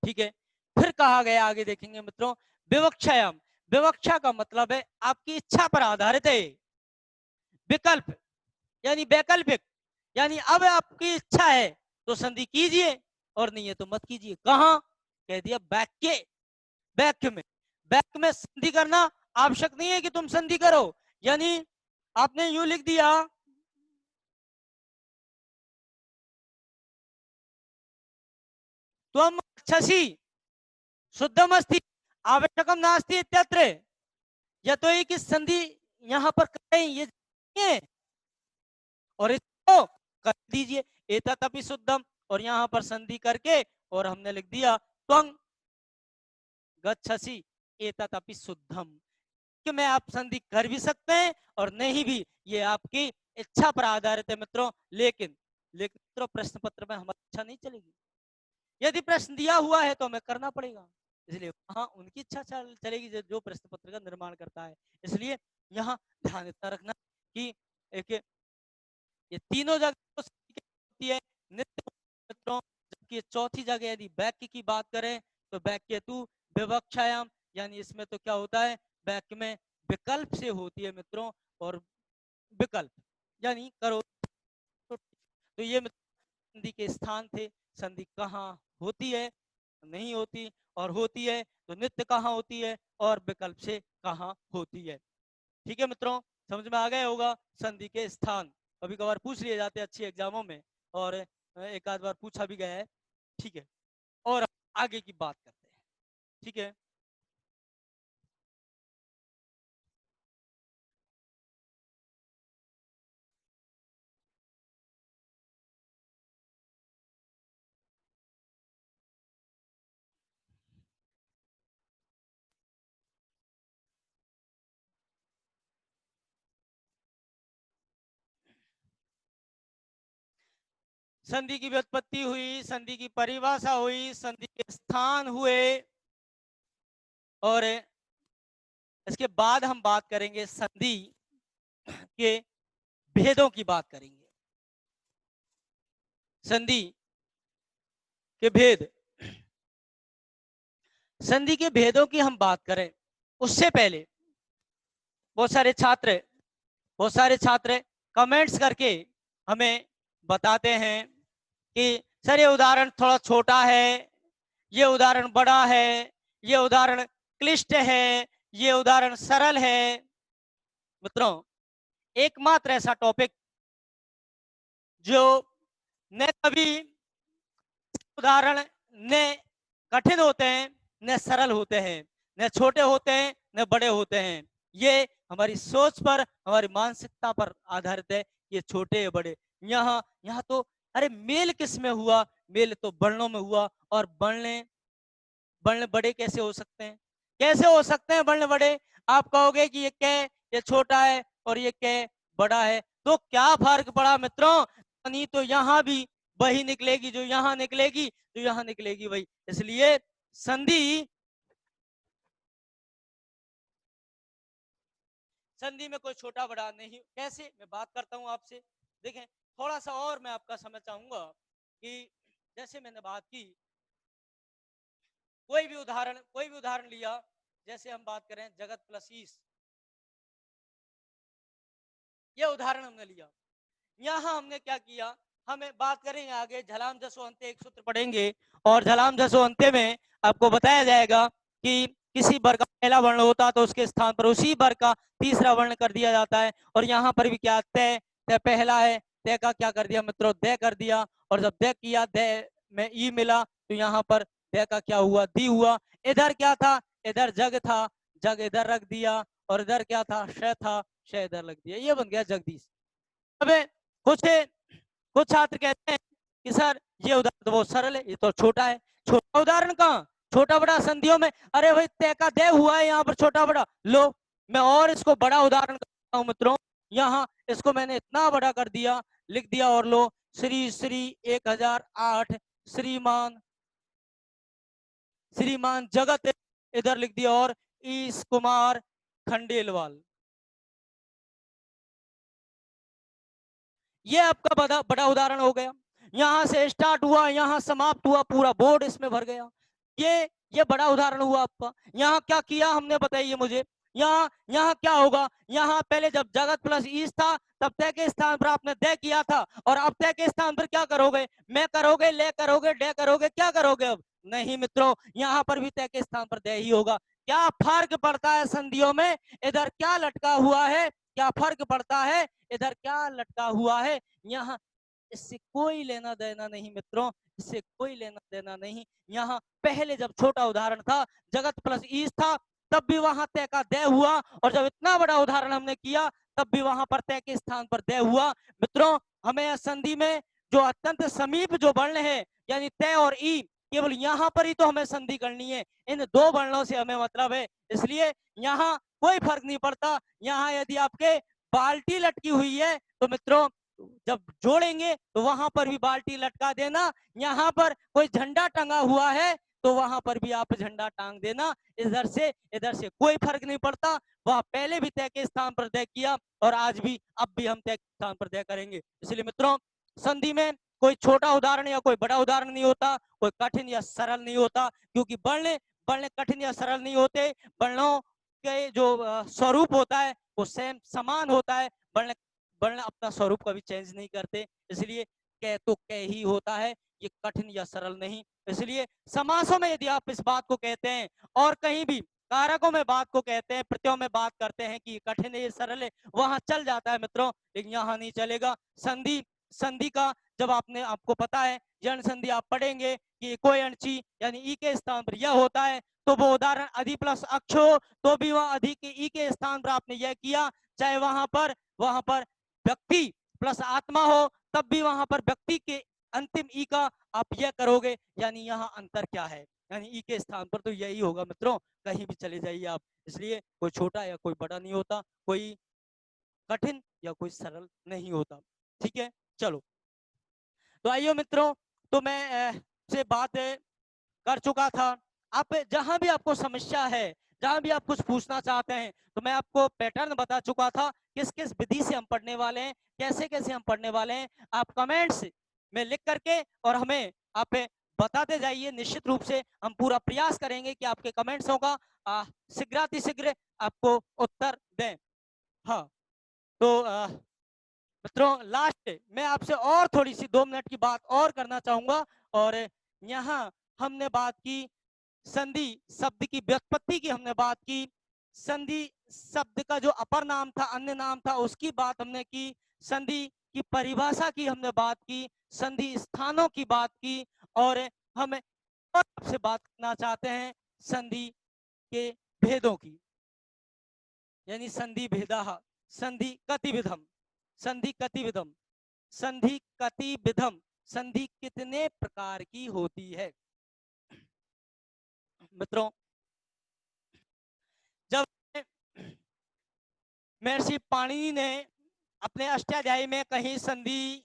ठीक है, फिर कहा गया आगे देखेंगे मित्रों विवक्षायाम। विवक्षा का मतलब है आपकी इच्छा पर आधारित है। विकल्प यानी वैकल्पिक, यानी अब आपकी इच्छा है तो संधि कीजिए और नहीं है तो मत कीजिए। कहां कह दिया वाक्य, वाक्य में, वाक्य में संधि करना आवश्यक नहीं है कि तुम संधि करो। यानी आपने यूं लिख दिया तुम अच्छी शुद्धम अस्ति आवश्यकम नास्ति इत्यत्र, या तो एक संधि यहां पर करें ये और इसको कर दीजिए एतदपि शुद्धम, और यहां पर संधि करके और हमने लिख दिया त्वं गच्छसि एतदपि शुद्धम, कि मैं आप संधि कर भी सकते हैं और नहीं भी, ये आपकी इच्छा पर आधारित है मित्रों। लेकिन लेकिन मित्रों प्रश्न पत्र में हमारी इच्छा नहीं चलेगी, यदि प्रश्न दिया हुआ है तो हमें करना पड़ेगा। इसलिए वहां उनकी इच्छा चलेगी जो प्रश्न पत्र का निर्माण करता है। इसलिए यहाँ ध्यान इतना रखना कि एक ये तीनों जगह होती है नित्य मित्रों, जबकि चौथी जगह यदि वाक्य की बात करें तो वाक्य तू विवक्षायाम, यानी इसमें तो क्या होता है वाक्य में विकल्प से होती है मित्रों। और विकल्प यानी करो, तो ये संधि के स्थान थे, संधि कहाँ होती है नहीं होती, और होती है तो नित्य कहाँ होती है और विकल्प से कहाँ होती है। ठीक है मित्रों, समझ में आ गया होगा संधि के स्थान, कभी कभार पूछ लिए जाते हैं अच्छी एग्जामों में, और एक आध बार पूछा भी गया है। ठीक है, और आगे की बात करते हैं। ठीक है, संधि की व्युत्पत्ति हुई, संधि की परिभाषा हुई, संधि के स्थान हुए, और इसके बाद हम बात करेंगे संधि के भेदों की बात करेंगे। संधि के भेद, संधि के भेदों की हम बात करें उससे पहले बहुत सारे छात्र कमेंट्स करके हमें बताते हैं कि सर ये उदाहरण थोड़ा छोटा है, ये उदाहरण बड़ा है, ये उदाहरण क्लिष्ट है, ये उदाहरण सरल है। मित्रों एकमात्र ऐसा टॉपिक जो न कभी उदाहरण न कठिन होते हैं न सरल होते हैं, न छोटे होते हैं न बड़े होते हैं, ये हमारी सोच पर हमारी मानसिकता पर आधारित है, ये छोटे या बड़े। यहाँ यहाँ तो अरे मेल किस में हुआ, मेल तो वर्णों में हुआ, और वर्ण वर्ण बड़े कैसे हो सकते हैं, कैसे हो सकते हैं वर्ण बड़े। आप कहोगे कि ये कै ये छोटा है और ये कै बड़ा है, तो क्या फर्क पड़ा मित्रों, नहीं तो यहाँ भी वही निकलेगी जो यहाँ निकलेगी, जो यहाँ निकलेगी वही। इसलिए संधि संधि में कोई छोटा बड़ा नहीं। कैसे, मैं बात करता हूं आपसे, देखें थोड़ा सा और मैं आपका समझ चाहूंगा कि जैसे मैंने बात की, कोई भी उदाहरण लिया, जैसे हम बात करें जगत प्लस ईश, ये उदाहरण हमने लिया। यहाँ हमने क्या किया, हमें बात करेंगे आगे, झलाम जसो अंत्य एक सूत्र पढ़ेंगे, और झलाम जसो अंत्य में आपको बताया जाएगा कि किसी वर्ग का पहला वर्ण होता तो उसके स्थान पर उसी वर्ग का तीसरा वर्ण कर दिया जाता है। और यहाँ पर भी क्या, तय, तय पहला है, तय का क्या कर दिया मित्रों, दय कर दिया। और जब दय किया, दय में ई मिला, तो यहाँ पर दय का क्या हुआ, दी हुआ। इधर क्या था, इधर जग था, जग इधर रख दिया, और इधर क्या था, श था, श इधर रख दिया, ये बन गया जगदीश। अब कुछ छात्र कहते हैं कि सर ये उदाहरण तो बहुत सरल है, ये तो छोटा है। छोटा उदाहरण कहाँ, छोटा बड़ा संधियों में, अरे भाई तय का दय हुआ है यहाँ पर, छोटा बड़ा लो। मैं और इसको बड़ा उदाहरण करता हूँ मित्रों, यहाँ इसको मैंने इतना बड़ा कर दिया, लिख दिया, और लो श्री श्री 1008 श्रीमान, श्रीमान जगत इधर लिख दिया, और ईश कुमार खंडेलवाल। ये आपका बड़ा उदाहरण हो गया। यहां से स्टार्ट हुआ, यहां समाप्त हुआ, पूरा बोर्ड इसमें भर गया। ये बड़ा उदाहरण हुआ आपका। यहाँ क्या किया हमने, बताइए मुझे। यहाँ क्या होगा, यहाँ पहले जब जगत प्लस ईश था, तब तय के स्थान पर आपने दय किया था, और अब तय के स्थान पर क्या करोगे, मैं करोगे, ले करोगे, डे करोगे, क्या करोगे अब, नहीं मित्रों, यहाँ पर भी तय के स्थान पर दय ही होगा। क्या फर्क पड़ता है संधियों में, इधर क्या लटका हुआ है, क्या फर्क पड़ता है, इधर क्या लटका हुआ है, यहाँ इससे कोई लेना देना नहीं मित्रों, इससे कोई लेना देना नहीं। यहाँ पहले जब छोटा उदाहरण था, जगत प्लस ईश था, तब भी वहां तय का दय हुआ, और जब इतना बड़ा उदाहरण हमने किया, तब भी वहां पर तय के स्थान पर दय हुआ। मित्रों, हमें संधि में जो अत्यंत समीप जो वर्ण है, यानी तय और ई, केवल यहाँ पर ही तो हमें संधि करनी है, इन दो वर्णों से हमें मतलब है, इसलिए यहाँ कोई फर्क नहीं पड़ता। यहाँ यदि आपके बाल्टी लटकी हुई है, तो मित्रों जब जोड़ेंगे तो वहां पर भी बाल्टी लटका देना, यहाँ पर कोई झंडा टंगा हुआ है, तो वहां पर भी आप झंडा टांग देना, इधर से कोई फर्क नहीं पड़ता। वह पहले भी तय के स्थान पर तय किया, और आज भी, अब भी हम तय के स्थान पर तय करेंगे। इसलिए मित्रों, संधि में कोई छोटा उदाहरण या कोई बड़ा उदाहरण नहीं होता, कोई कठिन या सरल नहीं होता, क्योंकि वर्ण वर्ण कठिन या सरल नहीं होते, वर्णों के जो स्वरूप होता है वो सेम समान होता है। वर्ण वर्ण अपना स्वरूप कभी चेंज नहीं करते, इसलिए कह तो कह ही होता है, ये कठिन या सरल नहीं। इसलिए समासों में यदि आप इस बात को कहते हैं, और कहीं भी कारकों में बात को कहते हैं, प्रत्ययों में बात करते हैं कि कठिन है, ये सरल है, वहां चल जाता है मित्रों, लेकिन यहाँ नहीं चलेगा। संधि संधि का जब आपको पता है, जन संधि आप पढ़ेंगे कि कोई अणची यानी ई के स्थान पर यह होता है, तो वो उदाहरण अधि प्लस अक्ष हो, तो भी वह अधि के ई के स्थान पर आपने यह किया, चाहे वहां पर व्यक्ति प्लस आत्मा हो, तब भी वहां पर व्यक्ति के अंतिम ई का आप यह करोगे, यानी यहाँ अंतर क्या है, यानी ई के स्थान पर तो यही होगा मित्रों, कहीं भी चले जाइए आप। इसलिए कोई छोटा या कोई बड़ा नहीं होता, कोई कठिन या कोई सरल नहीं होता। ठीक है, चलो तो आइए मित्रों, तो मैं से बात कर चुका था। आप जहां भी आपको समस्या है, जहां भी आप कुछ पूछना चाहते हैं, तो मैं आपको पैटर्न बता चुका था, किस किस विधि से हम पढ़ने वाले हैं, कैसे कैसे हम पढ़ने वाले हैं। आप कमेंट्स में लिख करके और हमें आप बताते जाइए, निश्चित रूप से हम पूरा प्रयास करेंगे कि आपके कमेंट्सों का शीघ्रातिशीघ्र आपको उत्तर दें। हाँ, तो मित्रों लास्ट मैं आपसे और थोड़ी सी 2 मिनट की बात और करना चाहूंगा। और यहाँ हमने बात की संधि शब्द की व्युत्पत्ति की, हमने बात की संधि शब्द का जो अपर नाम था, अन्य नाम था, उसकी बात हमने की, संधि की परिभाषा की हमने बात की, संधि स्थानों की बात की, और हम आपसे बात करना चाहते हैं संधि के भेदों की, यानी संधि भेदा, संधि कतिविधम, संधि कतिविधम, संधि कतिविधम, संधि कितने प्रकार की होती है। मित्रों, जब महर्षि पाणिनि ने अपने अष्टाध्यायी में कहीं संधि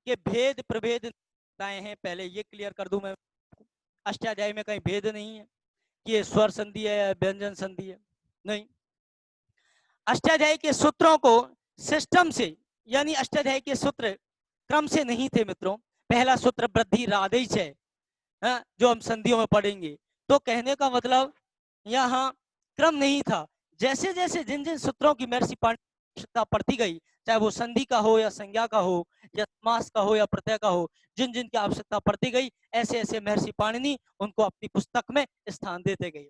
के भेद प्रभेद बताए हैं, पहले ये क्लियर कर दूं मैं, अष्टाध्यायी में कहीं भेद नहीं है कि ये स्वर संधि है या व्यंजन संधि है, नहीं। अष्टाध्यायी के सूत्रों को सिस्टम से, यानी अष्टाध्यायी के सूत्र क्रम से नहीं थे मित्रों। पहला सूत्र वृद्धि राधेश है, जो हम संधियों में पढ़ेंगे। तो कहने का मतलब यहाँ क्रम नहीं था। जैसे जैसे जिन जिन सूत्रों की महर्षि पाणिनि की आवश्यकता पड़ती गई, चाहे वो संधि का हो या संज्ञा का हो या समास का हो या प्रत्यय का हो, जिन जिन की आवश्यकता पड़ती गई, ऐसे ऐसे महर्षि पाणिनि उनको अपनी पुस्तक में स्थान देते गए।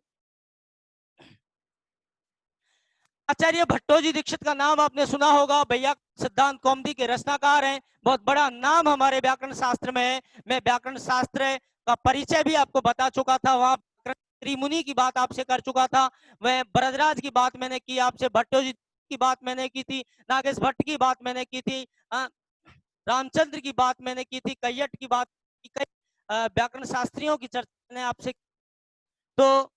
आचार्य भट्टोजी दीक्षित का नाम आपने सुना होगा, वैयाकरण सिद्धांत कौमुदी के रचनाकार हैं। बहुत बड़ा नाम हमारे व्याकरण शास्त्र में है। मैं व्याकरण शास्त्र का परिचय भी आपको बता चुका था, वहां त्रिमुनि की बात आपसे कर चुका था, वह वरदराज की बात मैंने की आपसे, भट्टोजी की बात मैंने की थी, नागेश भट्ट की बात मैंने की थी, रामचंद्र की बात मैंने की थी, कैयट की बात की, कई व्याकरण शास्त्रियों की चर्चा मैंने आपसे। तो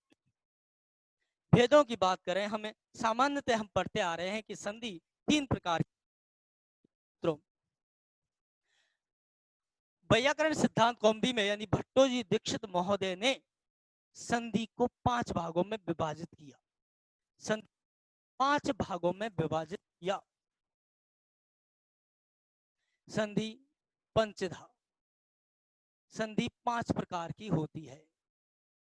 भेदों की बात करें, हमें सामान्यतः हम पढ़ते आ रहे हैं कि संधि 3 प्रकार की। वैयाकरण सिद्धांत कौमुदी में यानी भट्टोजी दीक्षित महोदय ने संधि को 5 भागों में विभाजित किया। संधि 5 भागों में विभाजित किया। संधि पंचधा। संधि 5 प्रकार की होती है।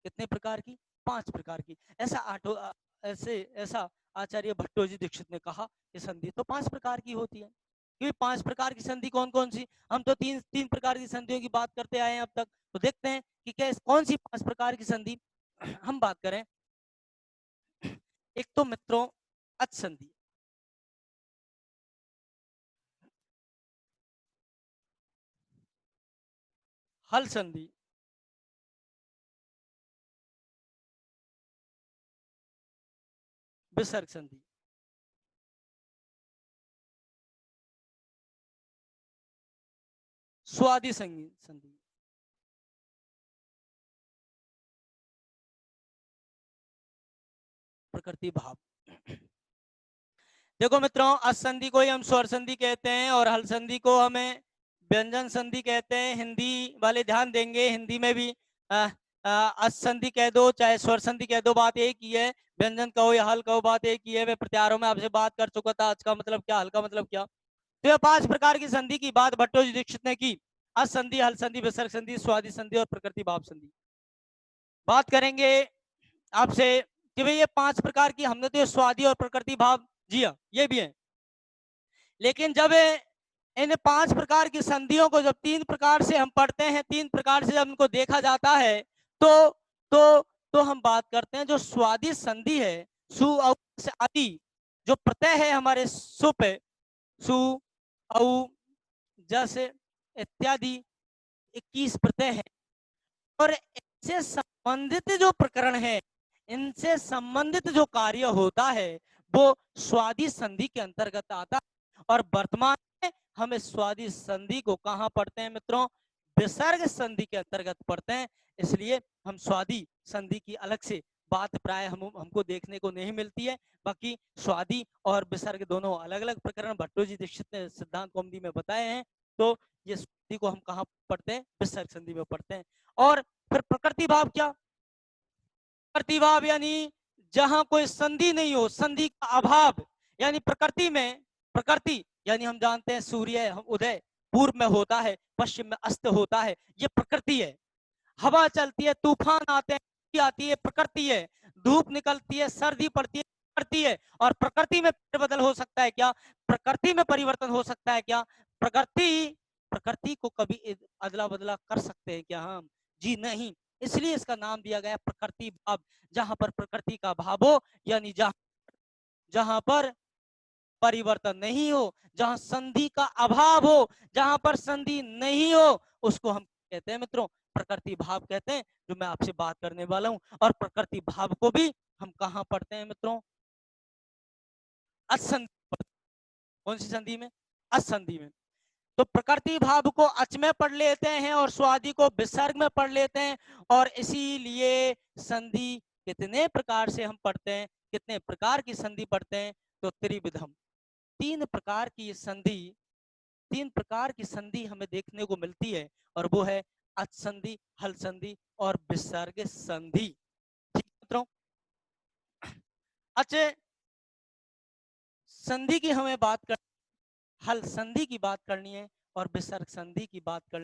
कितने प्रकार की? 5 प्रकार की। ऐसा आचार्य भट्टोजी दीक्षित ने कहा कि संधि तो 5 प्रकार की होती है। क्योंकि 5 प्रकार की संधि कौन कौन सी? हम तो तीन प्रकार की संधियों की बात करते आए हैं अब तक। तो देखते हैं कि क्या कौन सी 5 प्रकार की संधि हम बात करें। एक तो मित्रों अच संधि, हल संधि, विसर्ग संधि। स्वादि संधि, प्रकृति भाव। देखो मित्रों, अच संधि को ही हम स्वर संधि कहते हैं और हल संधि को हमें व्यंजन संधि कहते हैं। हिंदी वाले ध्यान देंगे, हिंदी में भी अच संधि कह दो चाहे स्वर संधि कह दो, बात एक ही है। व्यंजन कहो या हल कहो, बात एक ही है। मैं प्रत्यारों में आपसे बात कर चुका था, अच का मतलब क्या, हल का मतलब क्या। तो ये 5 प्रकार की संधि की बात भट्टोजी दीक्षित ने की। अच संधि, हल संधि, विसर्ग संधि, स्वादि संधि और प्रकृति भाव संधि। बात करेंगे आपसे कि भाई ये 5 प्रकार की, हमने तो ये स्वादि और प्रकृति भाव जिया, ये भी है। लेकिन जब इन 5 प्रकार की संधियों को जब 3 प्रकार से हम पढ़ते हैं, 3 प्रकार से जब उनको देखा जाता है, तो तो तो हम बात करते हैं जो स्वादि संधि है, सु औ से आदि जो प्रत्यय है हमारे सु पे, सु औ जैसे इत्यादि 21 प्रत्यय है। और इनसे संबंधित जो प्रकरण है, इनसे संबंधित जो कार्य होता है, वो स्वादि संधि के अंतर्गत आता है। और वर्तमान में हम इस स्वादि संधि को कहां पढ़ते हैं मित्रों? विसर्ग संधि के अंतर्गत पढ़ते हैं। इसलिए हम स्वादि संधि की अलग से बात प्राय हमको देखने को नहीं मिलती है। बाकी स्वादि और विसर्ग दोनों अलग अलग प्रकरण भट्टोजी दीक्षित ने सिद्धांत कौमुदी में बताए हैं। तो ये स्वादि को हम कहां पढ़ते हैं? विसर्ग संधि में पढ़ते हैं। और फिर प्रकृति भाव क्या? प्रकृति भाव यानी जहां कोई संधि नहीं हो, संधि का अभाव। यानी प्रकृति में, प्रकृति यानी हम जानते हैं सूर्य उदय पूर्व में होता है, पश्चिम में अस्त होता है, ये प्रकृति है। हवा चलती है, तूफान आते हैं, आती है, प्रकृति है। धूप निकलती है, सर्दी पड़ती है, प्रकृति है। और प्रकृति में बदल हो सकता है क्या? प्रकृति में परिवर्तन हो सकता है क्या? प्रकृति प्रकृति को कभी अदला बदला कर सकते हैं क्या हम? जी नहीं। इसलिए इसका नाम दिया गया प्रकृति भाव। जहां पर प्रकृति का भाव हो, यानी जहां पर परिवर्तन नहीं हो, जहां संधि का अभाव हो, जहां पर संधि नहीं हो, उसको हम कहते हैं मित्रों प्रकृति भाव कहते हैं, जो मैं आपसे बात करने वाला हूं। और प्रकृति भाव को भी हम कहां पढ़ते हैं मित्रों? असंधि। कौन सी संधि में? असंधि में। तो प्रकृति भाव को अच में पढ़ लेते हैं और स्वादि को विसर्ग में पढ़ लेते हैं। और इसीलिए संधि कितने प्रकार से हम पढ़ते हैं, कितने प्रकार की संधि पढ़ते हैं? तो त्रिविधम, 3 प्रकार की संधि, 3 प्रकार की संधि हमें देखने को मिलती है। और वो है अच संधि, हल संधि और विसर्ग संधि। ठीक मित्रों, अच संधि की हमें बात कर, हल संधि की बात करनी है और विसर्ग संधि की बात कर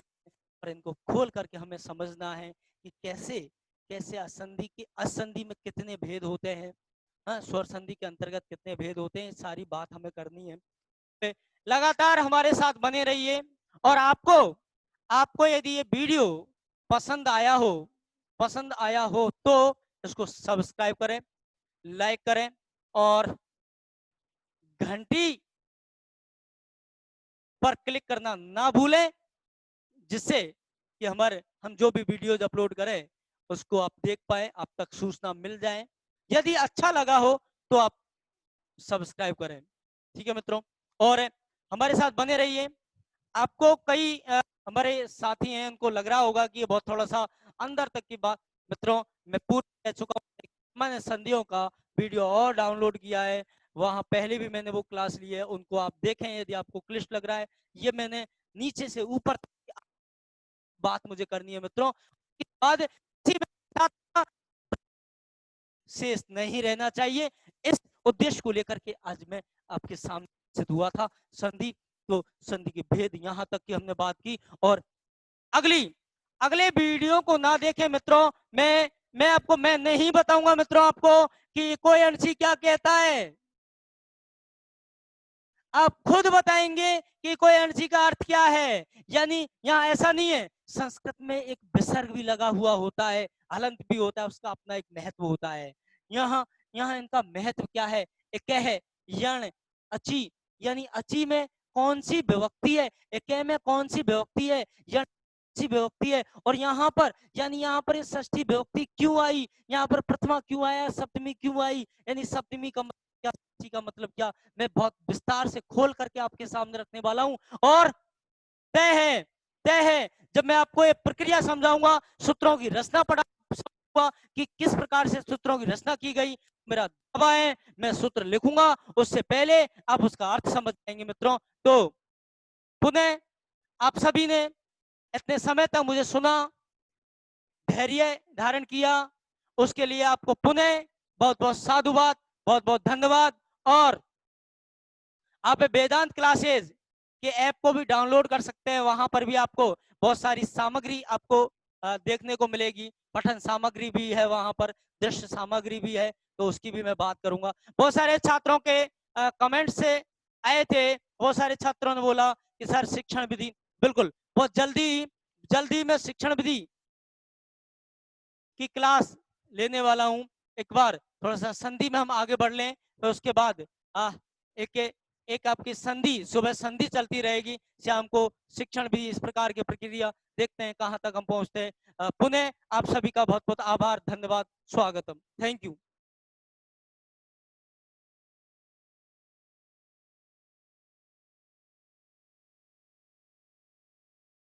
और इनको खोल करके हमें समझना है कि कैसे कैसे असंधि की असंधि में कितने भेद होते हैं, हाँ, स्वर संधि के अंतर्गत कितने भेद होते हैं, सारी बात हमें करनी है। लगातार हमारे साथ बने रहिए और आपको आपको यदि ये वीडियो पसंद आया हो तो इसको सब्सक्राइब करें, लाइक करें और घंटी पर क्लिक करना ना भूलें, जिससे कि हम जो भी वीडियोज अपलोड करें उसको आप देख पाए, आप तक सूचना मिल जाए। यदि अच्छा लगा हो तो आप सब्सक्राइब करें। ठीक है मित्रों, और हमारे साथ बने रहिए। आपको कई हमारे साथी हैं, उनको लग रहा होगा कि ये बहुत थोड़ा सा अंदर तक की बात। मित्रों, मैं पूरा कह चुका हूँ, मैंने संधियों का वीडियो और डाउनलोड किया है, वहां पहले भी मैंने वो क्लास ली है, उनको आप देखें यदि आपको क्लिष्ट लग रहा है। ये मैंने नीचे से ऊपर तक बात मुझे करनी है मित्रों। इसके बाद शेष नहीं रहना चाहिए। इस उद्देश्य को लेकर के आज मैं आपके सामने उपस्थित हुआ था। संधि, तो संधि के भेद यहां तक की हमने बात की, और अगले वीडियो को ना देखें मित्रों। मैं नहीं बताऊंगा मित्रों आपको कि कोई अंशी क्या कहता है, आप खुद बताएंगे कि कोई अंशी का अर्थ क्या है। यानी यहाँ ऐसा नहीं है, संस्कृत में एक विसर्ग भी लगा हुआ होता है, हलंत भी होता है, उसका अपना एक महत्व होता है। यहाँ यहाँ इनका महत्व क्या है, एक है यण अची, यानी अची में कौन सी विभक्ति है, एक में कौन सी विभक्ति है, यण सी विभक्ति है, और यहाँ पर यानी यहाँ पर षष्ठी विभक्ति क्यों आई, यहाँ पर प्रथमा क्यों आया, सप्तमी क्यों आई, यानी सप्तमी का क्या, षष्ठी का मतलब क्या, मैं बहुत विस्तार से खोल करके आपके सामने रखने वाला हूं। और तय है जब मैं आपको ये प्रक्रिया समझाऊंगा, सूत्रों की रचना पढ़ाऊंगा कि किस प्रकार से सूत्रों की रचना की गई, मेरा दावा है मैं सूत्र लिखूंगा उससे पहले आप उसका अर्थ समझ जाएंगे मित्रों। तो पुनः आप सभी ने इतने समय तक मुझे सुना, धैर्य धारण किया, उसके लिए आपको पुनः बहुत बहुत साधुवाद, बहुत बहुत धन्यवाद। और आप वेदांत क्लासेज के ऐप को भी डाउनलोड कर सकते हैं, वहां पर भी आपको बहुत सारी सामग्री आपको देखने को मिलेगी, पठन सामग्री भी है वहां पर, दृश्य सामग्री भी है, तो उसकी भी मैं बात करूंगा। बहुत सारे छात्रों के कमेंट से आए थे, बहुत सारे छात्रों ने बोला कि सर शिक्षण विधि, बिल्कुल बहुत जल्दी जल्दी मैं शिक्षण विधि की क्लास लेने वाला हूं। एक बार थोड़ा सा संधि में हम आगे बढ़ लें, तो उसके बाद एक एक आपकी संधि, सुबह संधि चलती रहेगी, शाम को शिक्षण भी, इस प्रकार की प्रक्रिया देखते हैं कहां तक हम पहुंचते हैं। पुनः आप सभी का बहुत बहुत आभार, धन्यवाद, स्वागतम, थैंक यू।